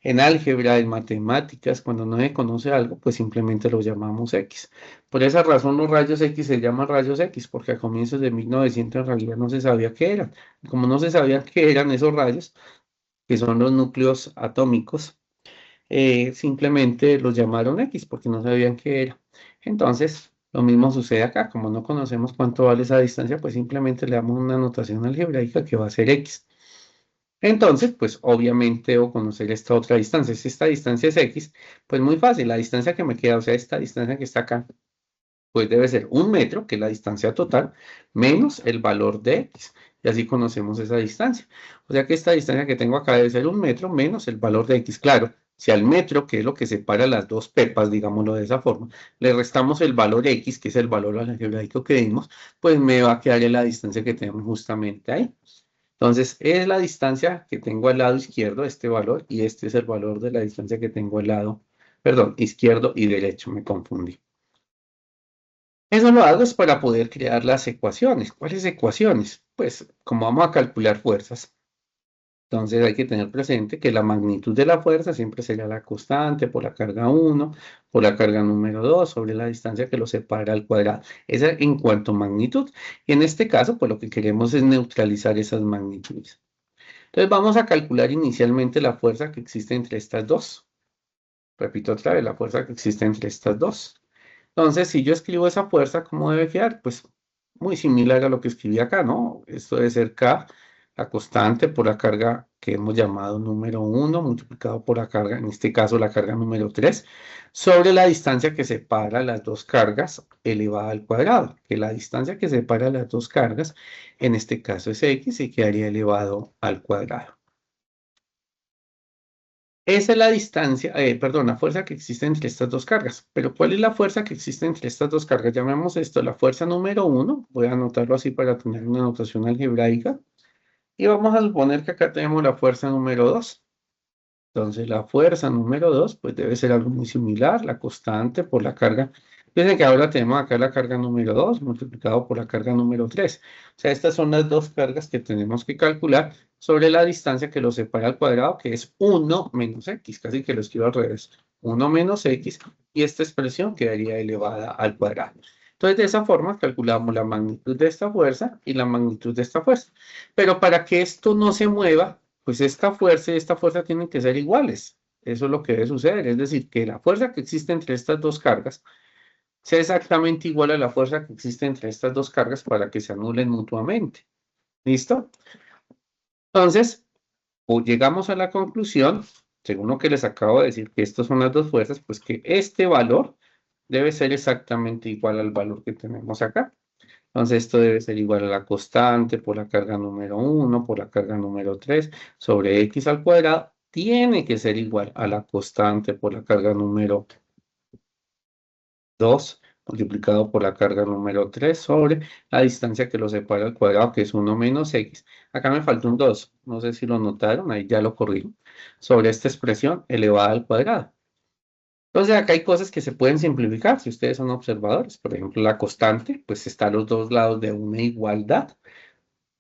A: En álgebra, en matemáticas, cuando no se conoce algo, pues simplemente lo llamamos X. Por esa razón los rayos X se llaman rayos X, porque a comienzos de 1900 en realidad no se sabía qué eran. Como no se sabía qué eran esos rayos, que son los núcleos atómicos, simplemente los llamaron X, porque no sabían qué era. Entonces, lo mismo sucede acá. Como no conocemos cuánto vale esa distancia, pues simplemente le damos una notación algebraica que va a ser X. Entonces, pues obviamente debo conocer esta otra distancia. Si esta distancia es X, pues muy fácil. La distancia que me queda, o sea, esta distancia que está acá, pues debe ser 1 metro, que es la distancia total, menos el valor de X. Y así conocemos esa distancia. O sea que esta distancia que tengo acá debe ser 1 metro menos el valor de X. Claro, si al metro, que es lo que separa las dos pepas, digámoslo de esa forma, le restamos el valor X, que es el valor algebraico que dimos, pues me va a quedar en la distancia que tenemos justamente ahí. Entonces, es la distancia que tengo al lado izquierdo, este valor, y este es el valor de la distancia que tengo al lado, perdón, izquierdo y derecho, me confundí. Eso lo hago es para poder crear las ecuaciones. ¿Cuáles ecuaciones? Pues, como vamos a calcular fuerzas, entonces hay que tener presente que la magnitud de la fuerza siempre será la constante por la carga 1, por la carga número 2, sobre la distancia que lo separa al cuadrado. Esa en cuanto a magnitud. Y en este caso, pues lo que queremos es neutralizar esas magnitudes. Entonces vamos a calcular inicialmente la fuerza que existe entre estas dos. Repito otra vez, la fuerza que existe entre estas dos. Entonces, si yo escribo esa fuerza, ¿cómo debe quedar? Pues muy similar a lo que escribí acá, ¿no? Esto debe ser K, la constante por la carga que hemos llamado número 1, multiplicado por la carga, en este caso la carga número 3, sobre la distancia que separa las dos cargas elevada al cuadrado, que la distancia que separa las dos cargas, en este caso es X y quedaría elevado al cuadrado. Esa es la distancia, perdón, la fuerza que existe entre estas dos cargas. Pero ¿cuál es la fuerza que existe entre estas dos cargas? Llamemos esto la fuerza número uno. Voy a anotarlo así para tener una notación algebraica. Y vamos a suponer que acá tenemos la fuerza número 2. Entonces, la fuerza número 2 pues debe ser algo muy similar, la constante por la carga. Fíjense que ahora tenemos acá la carga número 2 multiplicado por la carga número 3. O sea, estas son las dos cargas que tenemos que calcular sobre la distancia que los separa al cuadrado, que es 1 menos x, casi que lo escribo al revés. 1 menos x, y esta expresión quedaría elevada al cuadrado. Entonces, de esa forma calculamos la magnitud de esta fuerza y la magnitud de esta fuerza. Pero para que esto no se mueva, pues esta fuerza y esta fuerza tienen que ser iguales. Eso es lo que debe suceder. Es decir, que la fuerza que existe entre estas dos cargas sea exactamente igual a la fuerza que existe entre estas dos cargas para que se anulen mutuamente. ¿Listo? Entonces, o llegamos a la conclusión, según lo que les acabo de decir, que estas son las dos fuerzas, pues que este valor debe ser exactamente igual al valor que tenemos acá. Entonces, esto debe ser igual a la constante por la carga número 1 por la carga número 3 sobre x al cuadrado. Tiene que ser igual a la constante por la carga número 2 multiplicado por la carga número 3 sobre la distancia que lo separa al cuadrado, que es 1 menos x. Acá me falta un 2, no sé si lo notaron, ahí ya lo corrí, sobre esta expresión elevada al cuadrado. Entonces acá hay cosas que se pueden simplificar si ustedes son observadores. Por ejemplo, la constante, pues está a los dos lados de una igualdad.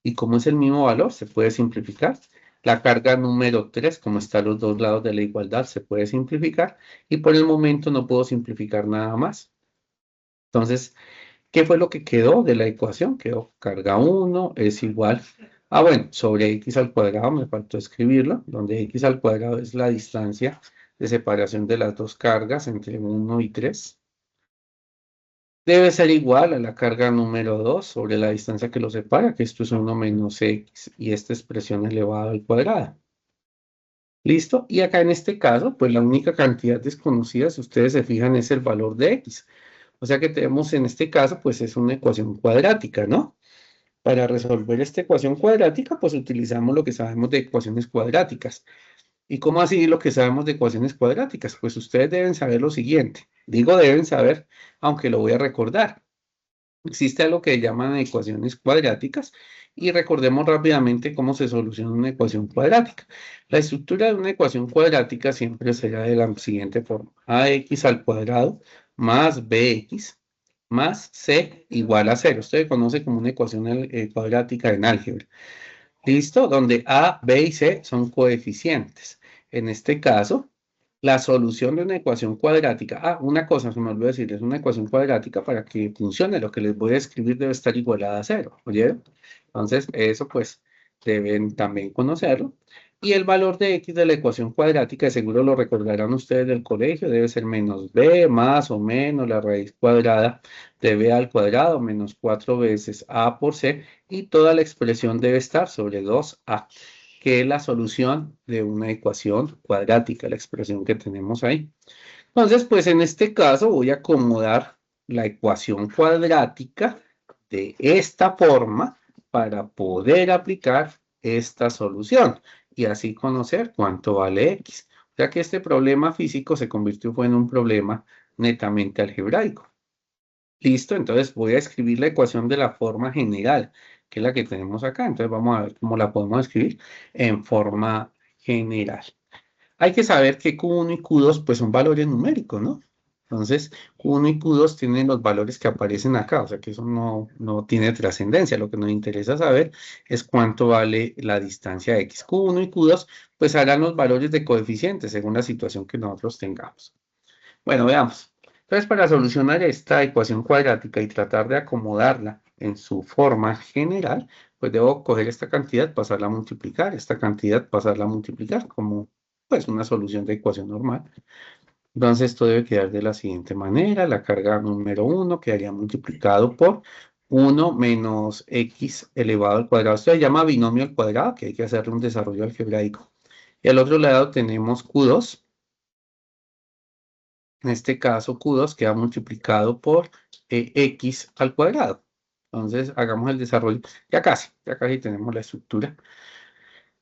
A: Y como es el mismo valor, se puede simplificar. La carga número 3, como está a los dos lados de la igualdad, se puede simplificar. Y por el momento no puedo simplificar nada más. Entonces, ¿qué fue lo que quedó de la ecuación? Quedó carga 1 es igual a, bueno, sobre x al cuadrado, me faltó escribirlo, donde x al cuadrado es la distancia de separación de las dos cargas entre 1 y 3. Debe ser igual a la carga número 2 sobre la distancia que lo separa, que esto es 1 menos x, y esta expresión elevada al cuadrado. ¿Listo? Y acá en este caso, pues la única cantidad desconocida, si ustedes se fijan, es el valor de x. O sea que tenemos en este caso, pues es una ecuación cuadrática, ¿no? Para resolver esta ecuación cuadrática, pues utilizamos lo que sabemos de ecuaciones cuadráticas. ¿Y cómo así lo que sabemos de ecuaciones cuadráticas? Pues ustedes deben saber lo siguiente. Digo deben saber, aunque lo voy a recordar. Existe algo que llaman ecuaciones cuadráticas y recordemos rápidamente cómo se soluciona una ecuación cuadrática. La estructura de una ecuación cuadrática siempre será de la siguiente forma. Ax al cuadrado más bx más c igual a 0. Esto se conoce como una ecuación cuadrática en álgebra. ¿Listo? Donde a, b y c son coeficientes. En este caso, la solución de una ecuación cuadrática. Ah, una cosa, se me olvidó decir, es una ecuación cuadrática para que funcione. Lo que les voy a escribir debe estar igualada a 0. ¿Oyeron? Entonces, eso pues deben también conocerlo. Y el valor de x de la ecuación cuadrática, seguro lo recordarán ustedes del colegio, debe ser menos b más o menos la raíz cuadrada de b al cuadrado menos 4 veces a por c, y toda la expresión debe estar sobre 2a, que es la solución de una ecuación cuadrática, la expresión que tenemos ahí. Entonces, pues en este caso voy a acomodar la ecuación cuadrática de esta forma para poder aplicar esta solución y así conocer cuánto vale x. O sea que este problema físico se convirtió en un problema netamente algebraico. Listo, entonces voy a escribir la ecuación de la forma general, que es la que tenemos acá. Entonces vamos a ver cómo la podemos escribir en forma general. Hay que saber que Q1 y Q2 pues son valores numéricos, ¿no? Entonces, Q1 y Q2 tienen los valores que aparecen acá, o sea que eso no tiene trascendencia. Lo que nos interesa saber es cuánto vale la distancia X. Q1 y Q2 pues harán los valores de coeficientes según la situación que nosotros tengamos. Bueno, veamos. Entonces, para solucionar esta ecuación cuadrática y tratar de acomodarla en su forma general, pues debo coger esta cantidad, pasarla a multiplicar, esta cantidad, pasarla a multiplicar, como pues una solución de ecuación normal. Entonces, esto debe quedar de la siguiente manera. La carga número 1 quedaría multiplicado por 1 menos x elevado al cuadrado. Esto se llama binomio al cuadrado, que hay que hacerle un desarrollo algebraico. Y al otro lado tenemos Q2. En este caso, Q2 queda multiplicado por x al cuadrado. Entonces, hagamos el desarrollo. Ya casi tenemos la estructura.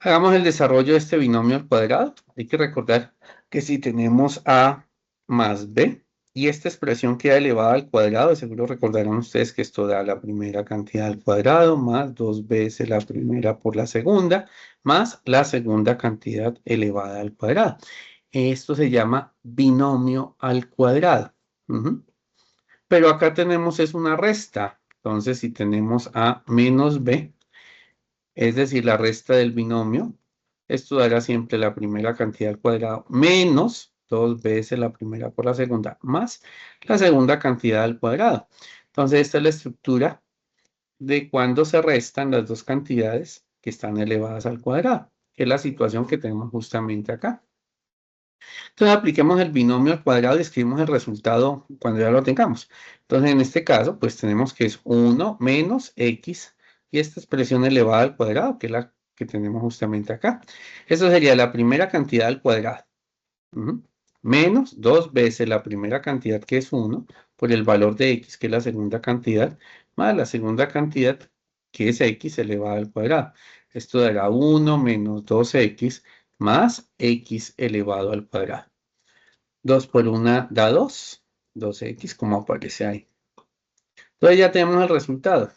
A: Hagamos el desarrollo de este binomio al cuadrado. Hay que recordar que si tenemos a más b y esta expresión queda elevada al cuadrado, de seguro recordarán ustedes que esto da la primera cantidad al cuadrado más dos veces la primera por la segunda, más la segunda cantidad elevada al cuadrado. Esto se llama binomio al cuadrado. Ujú. Pero acá tenemos es una resta. Entonces, si tenemos a menos b, es decir, la resta del binomio, esto dará siempre la primera cantidad al cuadrado menos dos veces la primera por la segunda, más la segunda cantidad al cuadrado. Entonces, esta es la estructura de cuando se restan las dos cantidades que están elevadas al cuadrado, que es la situación que tenemos justamente acá. Entonces, apliquemos el binomio al cuadrado y escribimos el resultado cuando ya lo tengamos. Entonces, en este caso, pues tenemos que es 1 menos x y esta expresión elevada al cuadrado, que es la que tenemos justamente acá. Eso sería la primera cantidad al cuadrado. Ujú. Menos 2 veces la primera cantidad, que es 1, por el valor de x, que es la segunda cantidad, más la segunda cantidad, que es x elevado al cuadrado. Esto dará 1 menos 2x más x elevado al cuadrado. 2 por 1 da 2, 2x como aparece ahí. Entonces ya tenemos el resultado.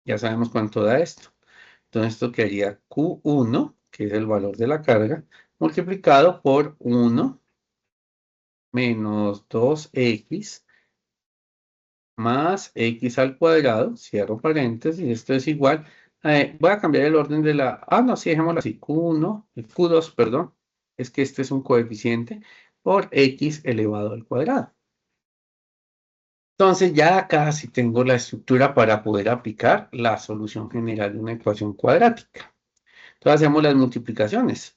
A: Ya sabemos cuánto da esto. Entonces esto quedaría Q1, que es el valor de la carga, multiplicado por 1 menos 2x más x al cuadrado, cierro paréntesis, esto es igual. Voy a cambiar el orden de la... no, sí, dejémoslo así. Q1, Q2, perdón. Es que este es un coeficiente por x elevado al cuadrado. Entonces ya acá sí tengo la estructura para poder aplicar la solución general de una ecuación cuadrática. Entonces hacemos las multiplicaciones.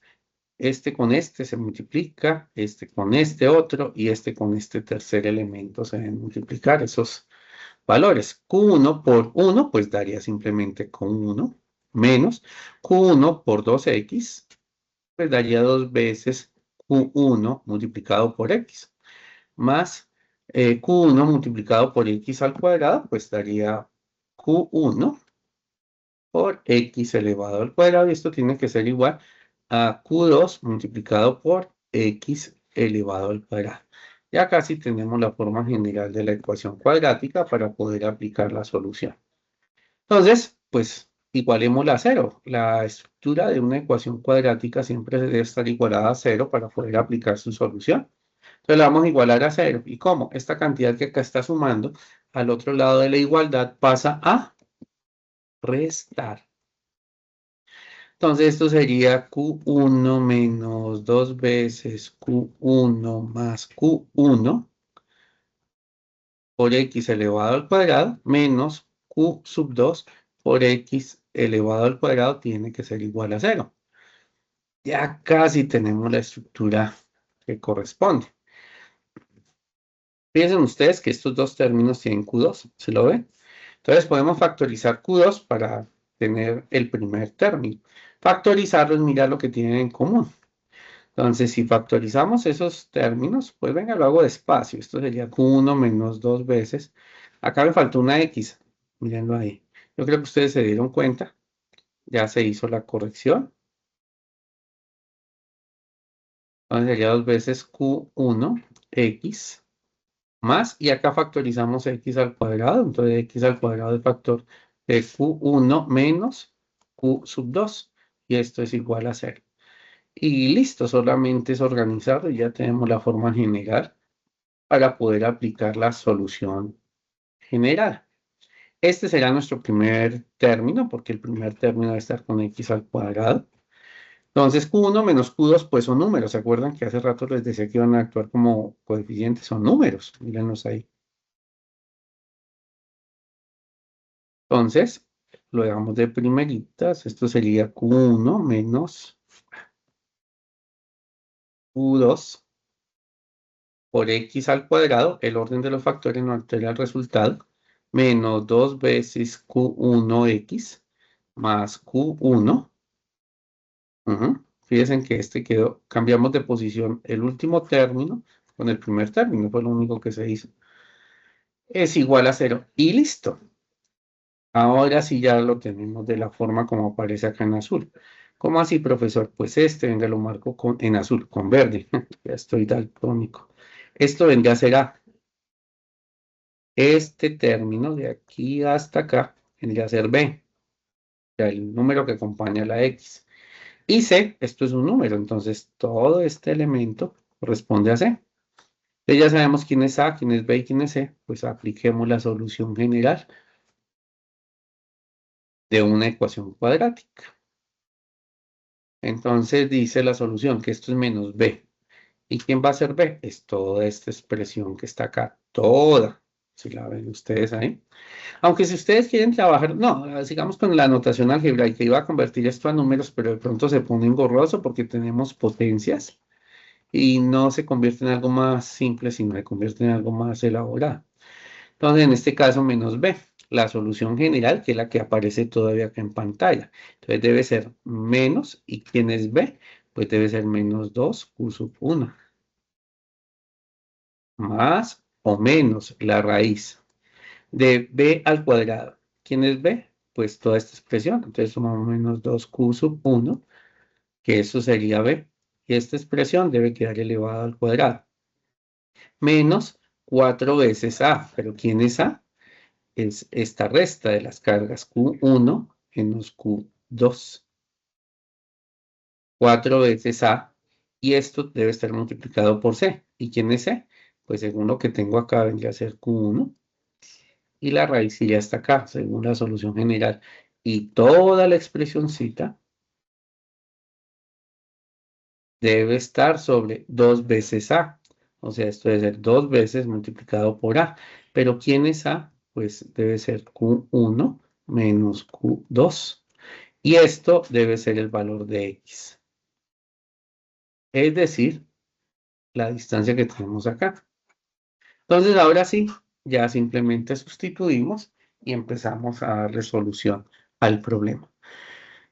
A: Este con este se multiplica, este con este otro y este con este tercer elemento se deben multiplicar esos valores. Q1 por 1 pues daría simplemente Q1 menos Q1 por 2x pues daría dos veces Q1 multiplicado por x más Q1 multiplicado por x al cuadrado, pues daría Q1 por x elevado al cuadrado, y esto tiene que ser igual a Q2 multiplicado por x elevado al cuadrado. Ya casi tenemos la forma general de la ecuación cuadrática para poder aplicar la solución. Entonces, pues igualémosla a cero. La estructura de una ecuación cuadrática siempre debe estar igualada a cero para poder aplicar su solución. Entonces la vamos a igualar a cero. ¿Y cómo? Esta cantidad que acá está sumando al otro lado de la igualdad pasa a restar. Entonces esto sería Q1 menos dos veces Q1 más Q1 por x elevado al cuadrado menos Q sub 2 por x elevado al cuadrado tiene que ser igual a cero. Ya casi tenemos la estructura que corresponde. Piensen ustedes que estos dos términos tienen Q2, ¿se lo ven? Entonces podemos factorizar Q2 para tener el primer término. Factorizarlos, mirar lo que tienen en común. Entonces, si factorizamos esos términos, pues venga, lo hago despacio. Esto sería Q1 menos dos veces. Acá me faltó una X. Mírenlo ahí. Yo creo que ustedes se dieron cuenta. Ya se hizo la corrección. Entonces sería dos veces Q1 X más, y acá factorizamos x al cuadrado, entonces x al cuadrado es factor de q1 menos q sub 2, y esto es igual a 0. Y listo, solamente es organizarlo y ya tenemos la forma general para poder aplicar la solución general. Este será nuestro primer término, porque el primer término debe estar con x al cuadrado. Entonces, Q1 menos Q2, pues son números. ¿Se acuerdan que hace rato les decía que iban a actuar como coeficientes? Son números. Mírenlos ahí. Entonces, lo dejamos de primeritas. Esto sería Q1 menos Q2 por x al cuadrado. El orden de los factores no altera el resultado. Menos 2 veces Q1x más Q1. Fíjense que este quedó, cambiamos de posición el último término con el primer término, fue lo único que se hizo. Es igual a 0 y listo. Ahora sí ya lo tenemos de la forma como aparece acá en azul. ¿Cómo así, profesor? Pues venga, lo marco en azul, con verde. Ya estoy daltónico. Esto vendría a ser A. Este término de aquí hasta acá vendría a ser B, ya el número que acompaña a la X. Y C, esto es un número, entonces todo este elemento corresponde a C. Entonces ya sabemos quién es A, quién es B y quién es C, pues apliquemos la solución general de una ecuación cuadrática. Entonces dice la solución que esto es menos B. ¿Y quién va a ser B? Es toda esta expresión que está acá, toda. Si la ven ustedes ahí. Aunque si ustedes quieren trabajar, no, sigamos con la notación algebraica. Iba a convertir esto a números, pero de pronto se pone engorroso porque tenemos potencias y no se convierte en algo más simple, sino se convierte en algo más elaborado. Entonces, en este caso, menos B, la solución general, que es la que aparece todavía acá en pantalla. Entonces, debe ser menos, ¿y quién es B? Pues debe ser menos 2 Q sub 1, más o menos la raíz de B al cuadrado. ¿Quién es B? Pues toda esta expresión. Entonces, sumamos menos 2 Q sub 1, que eso sería B. Y esta expresión debe quedar elevada al cuadrado. Menos 4 veces A. ¿Pero quién es A? Es esta resta de las cargas Q1 menos Q2. 4 veces A, y esto debe estar multiplicado por C. ¿Y quién es C? Pues según lo que tengo acá vendría a ser Q1, y la raíz ya está acá, según la solución general. Y toda la expresioncita debe estar sobre 2 veces A. O sea, esto debe ser 2 veces multiplicado por A. ¿Pero quién es A? Pues debe ser Q1 menos Q2. Y esto debe ser el valor de X. Es decir, la distancia que tenemos acá. Entonces, ahora sí, ya simplemente sustituimos y empezamos a dar resolución al problema.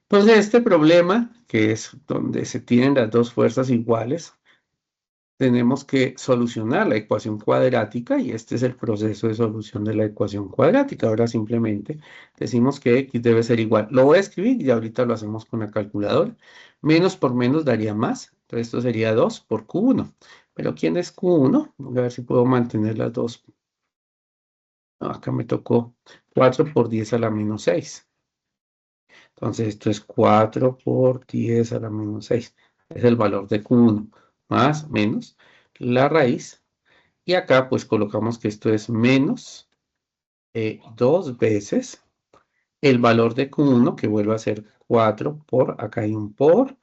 A: Entonces, este problema, que es donde se tienen las dos fuerzas iguales, tenemos que solucionar la ecuación cuadrática y este es el proceso de solución de la ecuación cuadrática. Ahora simplemente decimos que x debe ser igual. Lo voy a escribir y ahorita lo hacemos con la calculadora. Menos por menos daría más. Entonces esto sería 2 por Q1. Pero ¿quién es Q1? Voy a ver si puedo mantener las dos. No, acá me tocó 4 por 10 a la menos 6. Entonces esto es 4 por 10 a la menos 6. Es el valor de Q1. Más, menos, la raíz. Y acá pues colocamos que esto es menos 2 veces el valor de Q1, que vuelve a ser 4 por, acá hay un por,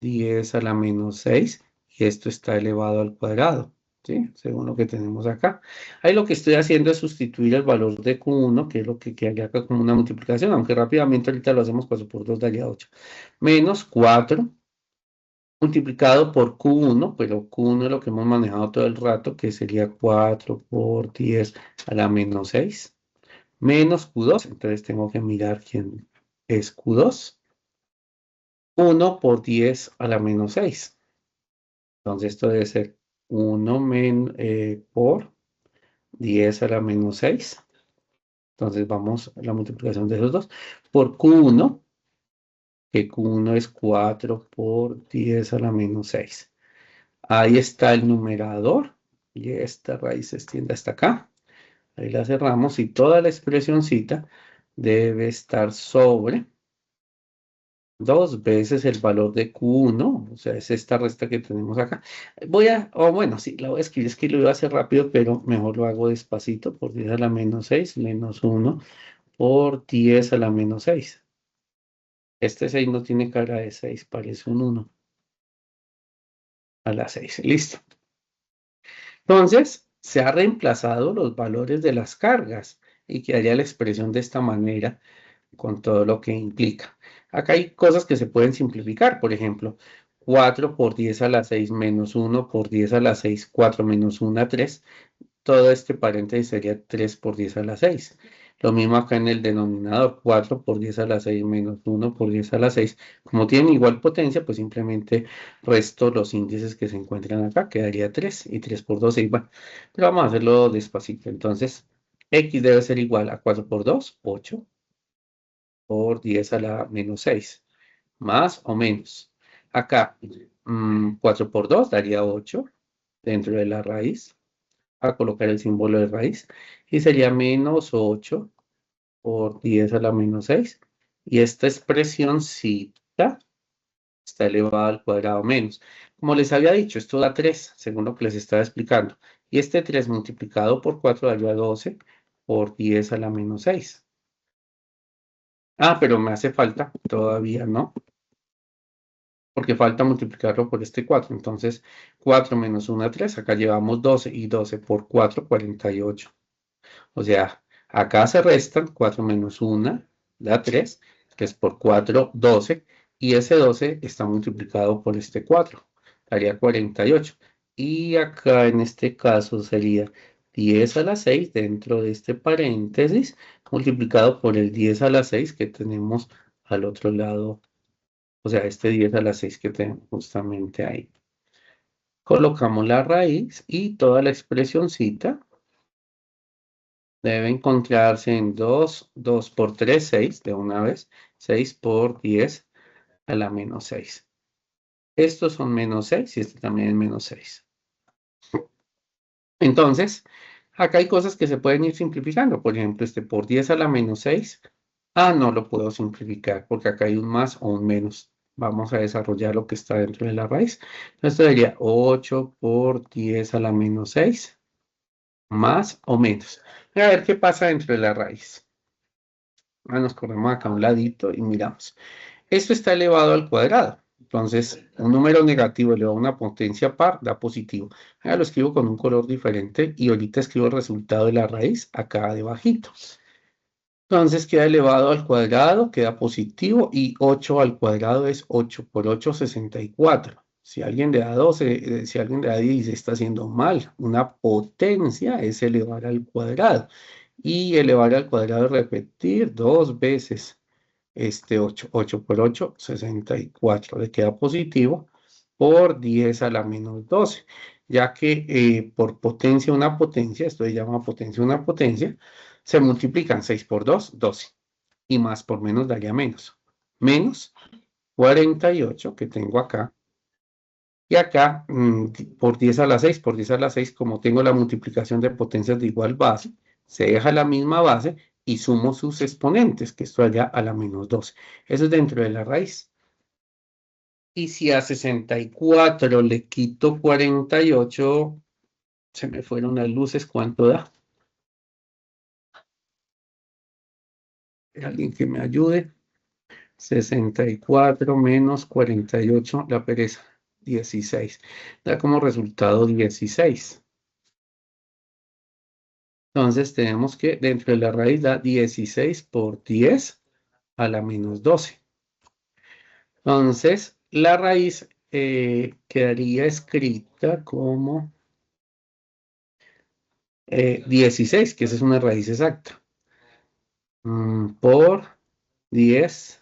A: 10 a la menos 6, y esto está elevado al cuadrado, ¿sí? Según lo que tenemos acá. Ahí lo que estoy haciendo es sustituir el valor de Q1, que es lo que quedaría acá como una multiplicación, aunque rápidamente ahorita lo hacemos 4 por 2 daría 8. Menos 4 multiplicado por Q1, pero Q1 es lo que hemos manejado todo el rato, que sería 4 por 10 a la menos 6, menos Q2, entonces tengo que mirar quién es Q2, 1 por 10 a la menos 6, entonces esto debe ser 1 por 10 a la menos 6, entonces vamos a la multiplicación de esos dos, por Q1, que Q1 es 4 por 10 a la menos 6. Ahí está el numerador y esta raíz se extiende hasta acá. Ahí la cerramos y toda la expresioncita debe estar sobre 2 veces el valor de Q1, o sea, es esta resta que tenemos acá. Bueno, sí, la voy a escribir, es que lo iba a hacer rápido, pero mejor lo hago despacito, por 10 a la menos 6, menos 1, por 10 a la menos 6. Este 6 no tiene cara de 6, parece un 1 a la 6, listo. Entonces, se ha reemplazado los valores de las cargas y quedaría la expresión de esta manera con todo lo que implica. Acá hay cosas que se pueden simplificar, por ejemplo, 4 por 10 a la 6 menos 1 por 10 a la 6, 4 menos 1 a 3. Todo este paréntesis sería 3 por 10 a la 6. Lo mismo acá en el denominador, 4 por 10 a la 6 menos 1 por 10 a la 6. Como tienen igual potencia, pues simplemente resto los índices que se encuentran acá, quedaría 3 y 3 por 2 es igual. Pero vamos a hacerlo despacito. Entonces, x debe ser igual a 4 por 2, 8 por 10 a la menos 6. más o menos. Acá, 4 por 2 daría 8 dentro de la raíz. A colocar el símbolo de raíz. Y sería menos 8 por 10 a la menos 6. Y esta expresioncita está elevada al cuadrado menos. Como les había dicho, esto da 3, según lo que les estaba explicando. Y este 3 multiplicado por 4 daría 12 por 10 a la menos 6. Ah, pero me hace falta, todavía no, porque falta multiplicarlo por este 4. Entonces, 4 menos 1, 3. Acá llevamos 12 y 12 por 4, 48. O sea, acá se restan 4 menos 1, da 3, que es por 4, 12. Y ese 12 está multiplicado por este 4, daría 48. Y acá en este caso sería 10 a la 6 dentro de este paréntesis, multiplicado por el 10 a la 6 que tenemos al otro lado. O sea, este 10 a la 6 que tenemos justamente ahí. Colocamos la raíz y toda la expresioncita debe encontrarse en 2, 2 por 3, 6 de una vez, 6 por 10 a la menos 6. Estos son menos 6 y este también es menos 6. Entonces, acá hay cosas que se pueden ir simplificando. Por ejemplo, este por 10 a la menos 6. Ah, no lo puedo simplificar porque acá hay un más o un menos. Vamos a desarrollar lo que está dentro de la raíz. Entonces, esto sería 8 por 10 a la menos 6, más o menos. A ver qué pasa dentro de la raíz. Nos corremos acá a un ladito y miramos. Esto está elevado al cuadrado. Entonces, un número negativo elevado a una potencia par da positivo. Ahora lo escribo con un color diferente y ahorita escribo el resultado de la raíz acá debajito. Entonces queda elevado al cuadrado, queda positivo y 8 al cuadrado es 8 por 8, 64. Si alguien le da 12, si alguien le da 10, está haciendo mal. Una potencia es elevar al cuadrado. Y elevar al cuadrado es repetir dos veces este 8. 8 por 8, 64. Le queda positivo por 10 a la menos 12. Ya que por potencia una potencia, esto se llama potencia una potencia, se multiplican 6 por 2, 12. Y más por menos daría menos. Menos 48 que tengo acá. Y acá, por 10 a la 6, por 10 a la 6, como tengo la multiplicación de potencias de igual base, se deja la misma base y sumo sus exponentes, que esto allá a la menos 12. Eso es dentro de la raíz. Y si a 64 le quito 48, se me fueron las luces, ¿cuánto da? Alguien que me ayude. 64 menos 48, la pereza, 16. Da como resultado 16. Entonces tenemos que dentro de la raíz da 16 por 10 a la menos 12. Entonces la raíz quedaría escrita como 16, que esa es una raíz exacta, por 10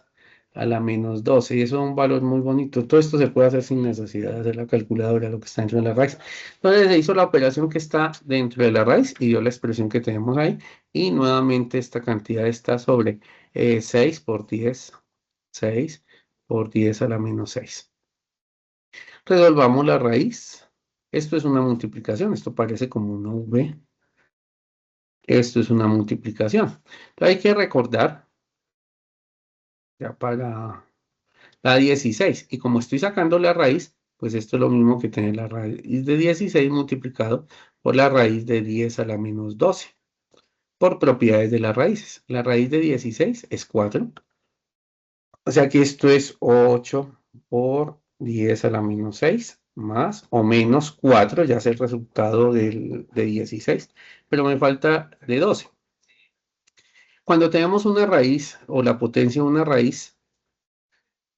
A: a la menos 12, y eso es un valor muy bonito. Todo esto se puede hacer sin necesidad de hacer la calculadora, lo que está dentro de la raíz. Entonces se hizo la operación que está dentro de la raíz y dio la expresión que tenemos ahí, y nuevamente esta cantidad está sobre 6 por 10, 6 por 10 a la menos 6. Resolvamos la raíz. Esto es una multiplicación, esto parece como una V. Esto es una multiplicación. Entonces hay que recordar, ya para la 16. Y como estoy sacando la raíz, pues esto es lo mismo que tener la raíz de 16 multiplicado por la raíz de 10 a la menos 12. Por propiedades de las raíces. La raíz de 16 es 4. O sea que esto es 8 por 10 a la menos 6 más o menos 4, ya es el resultado de 16. Pero me falta de 12. Cuando tenemos una raíz o la potencia de una raíz,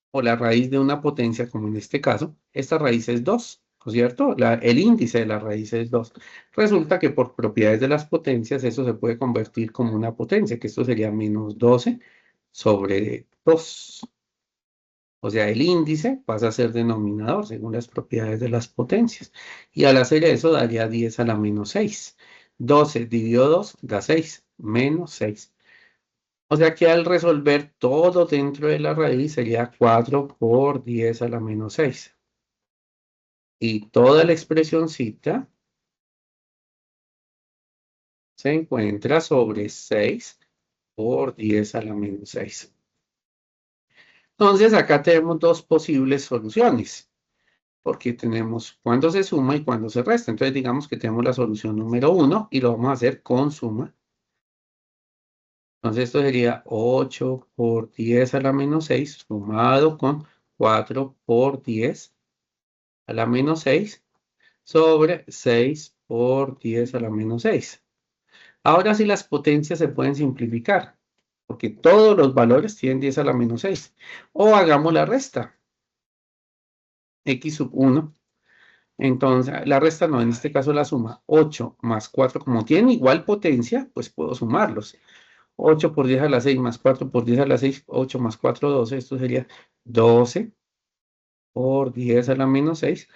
A: o la raíz de una potencia, como en este caso, esta raíz es 2, ¿no es cierto? El índice de la raíz es 2. Resulta que por propiedades de las potencias, eso se puede convertir como una potencia, que esto sería menos 12 sobre 2. O sea, el índice pasa a ser denominador según las propiedades de las potencias. Y al hacer eso, daría 10 a la menos 6. 12 dividido 2 da 6, menos 6. O sea que al resolver todo dentro de la raíz sería 4 por 10 a la menos 6. Y toda la expresioncita se encuentra sobre 6 por 10 a la menos 6. Entonces acá tenemos dos posibles soluciones, porque tenemos cuando se suma y cuando se resta. Entonces digamos que tenemos la solución número 1 y lo vamos a hacer con suma. Entonces esto sería 8 por 10 a la menos 6 sumado con 4 por 10 a la menos 6 sobre 6 por 10 a la menos 6. Ahora sí las potencias se pueden simplificar, porque todos los valores tienen 10 a la menos 6. O hagamos la resta, x sub 1. Entonces, la resta no, en este caso la suma. 8 más 4, como tienen igual potencia, pues puedo sumarlos. 8 por 10 a la 6 más 4 por 10 a la 6, 8 más 4, 12. Esto sería 12 por 10 a la menos 6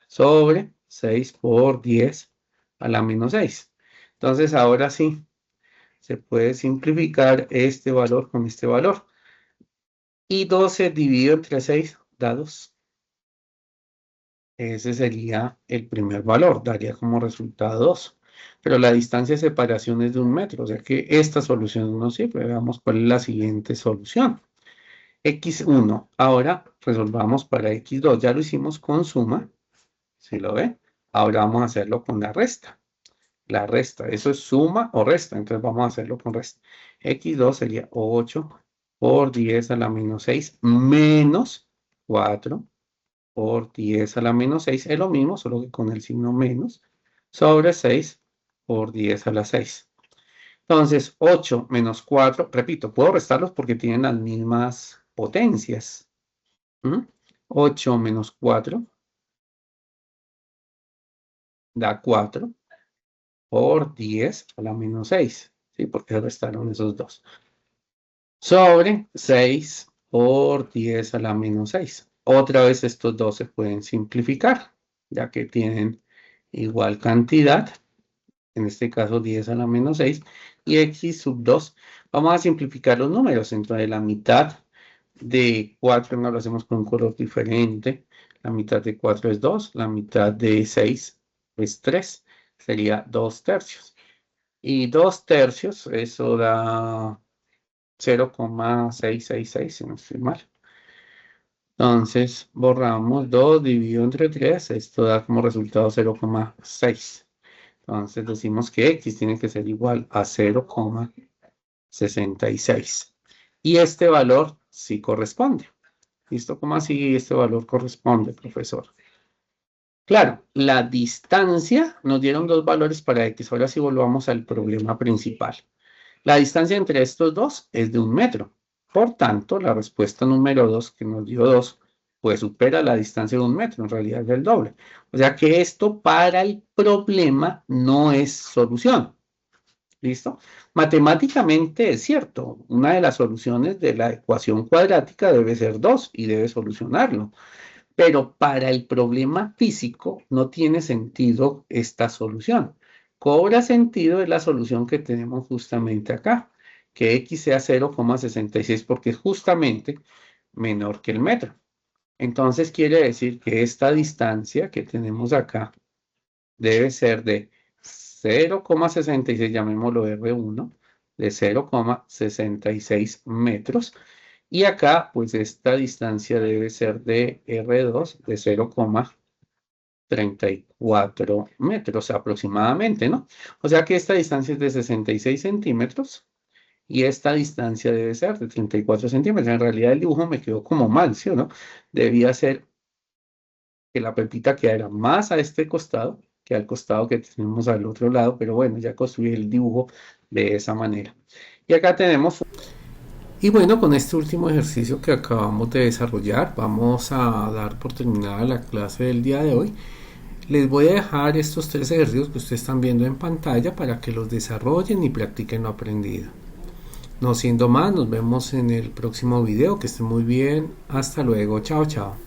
A: sobre 6 por 10 a la menos 6. Entonces, ahora sí, se puede simplificar este valor con este valor. Y 12 dividido entre 6 da 2. Ese sería el primer valor, daría como resultado 2. Pero la distancia de separación es de 1 metro, o sea que esta solución no sirve. Veamos cuál es la siguiente solución. x1. Ahora resolvamos para x2. Ya lo hicimos con suma, ¿sí lo ve? Ahora vamos a hacerlo con la resta. La resta, eso es suma o resta, entonces vamos a hacerlo con resta. x2 sería 8 por 10 a la menos 6 menos 4 por 10 a la menos 6. Es lo mismo, solo que con el signo menos, sobre 6 por 10 a la 6. Entonces, 8 menos 4, repito, puedo restarlos porque tienen las mismas potencias. 8 menos 4 da 4 por 10 a la menos 6, ¿sí? Porque se restaron esos dos. Sobre 6 por 10 a la menos 6. Otra vez estos dos se pueden simplificar, ya que tienen igual cantidad, en este caso 10 a la menos 6, y x sub 2. Vamos a simplificar los números. Entonces la mitad de 4, no lo hacemos con un color diferente. La mitad de 4 es 2, la mitad de 6 es 3, sería 2 tercios. Y 2 tercios, eso da 0,666, si no estoy mal. Entonces, borramos 2 dividido entre 3, esto da como resultado 0,6. Entonces, decimos que x tiene que ser igual a 0,66. Y este valor sí corresponde. ¿Listo? ¿Cómo así este valor corresponde, profesor? Claro, la distancia, nos dieron dos valores para x. Ahora sí volvamos al problema principal. La distancia entre estos dos es de 1 metro. Por tanto, la respuesta número 2, que nos dio 2, pues supera la distancia de 1 metro, en realidad es el doble. O sea que esto para el problema no es solución. ¿Listo? Matemáticamente es cierto, una de las soluciones de la ecuación cuadrática debe ser 2 y debe solucionarlo. Pero para el problema físico no tiene sentido esta solución. Cobra sentido es la solución que tenemos justamente acá, que x sea 0,66 porque es justamente menor que el metro. Entonces quiere decir que esta distancia que tenemos acá debe ser de 0,66, llamémoslo R1, de 0,66 metros. Y acá, pues esta distancia debe ser de R2 de 0,34 metros aproximadamente, ¿no? O sea que esta distancia es de 66 centímetros y esta distancia debe ser de 34 centímetros. En realidad el dibujo me quedó como mal, ¿sí o no? Debía ser que la pepita quedara más a este costado que al costado que tenemos al otro lado, pero bueno, ya construí el dibujo de esa manera. Y acá tenemos. Y bueno, con este último ejercicio que acabamos de desarrollar, vamos a dar por terminada la clase del día de hoy. Les voy a dejar estos 3 ejercicios que ustedes están viendo en pantalla para que los desarrollen y practiquen lo aprendido. No siendo más, nos vemos en el próximo video. Que estén muy bien. Hasta luego. Chao, chao.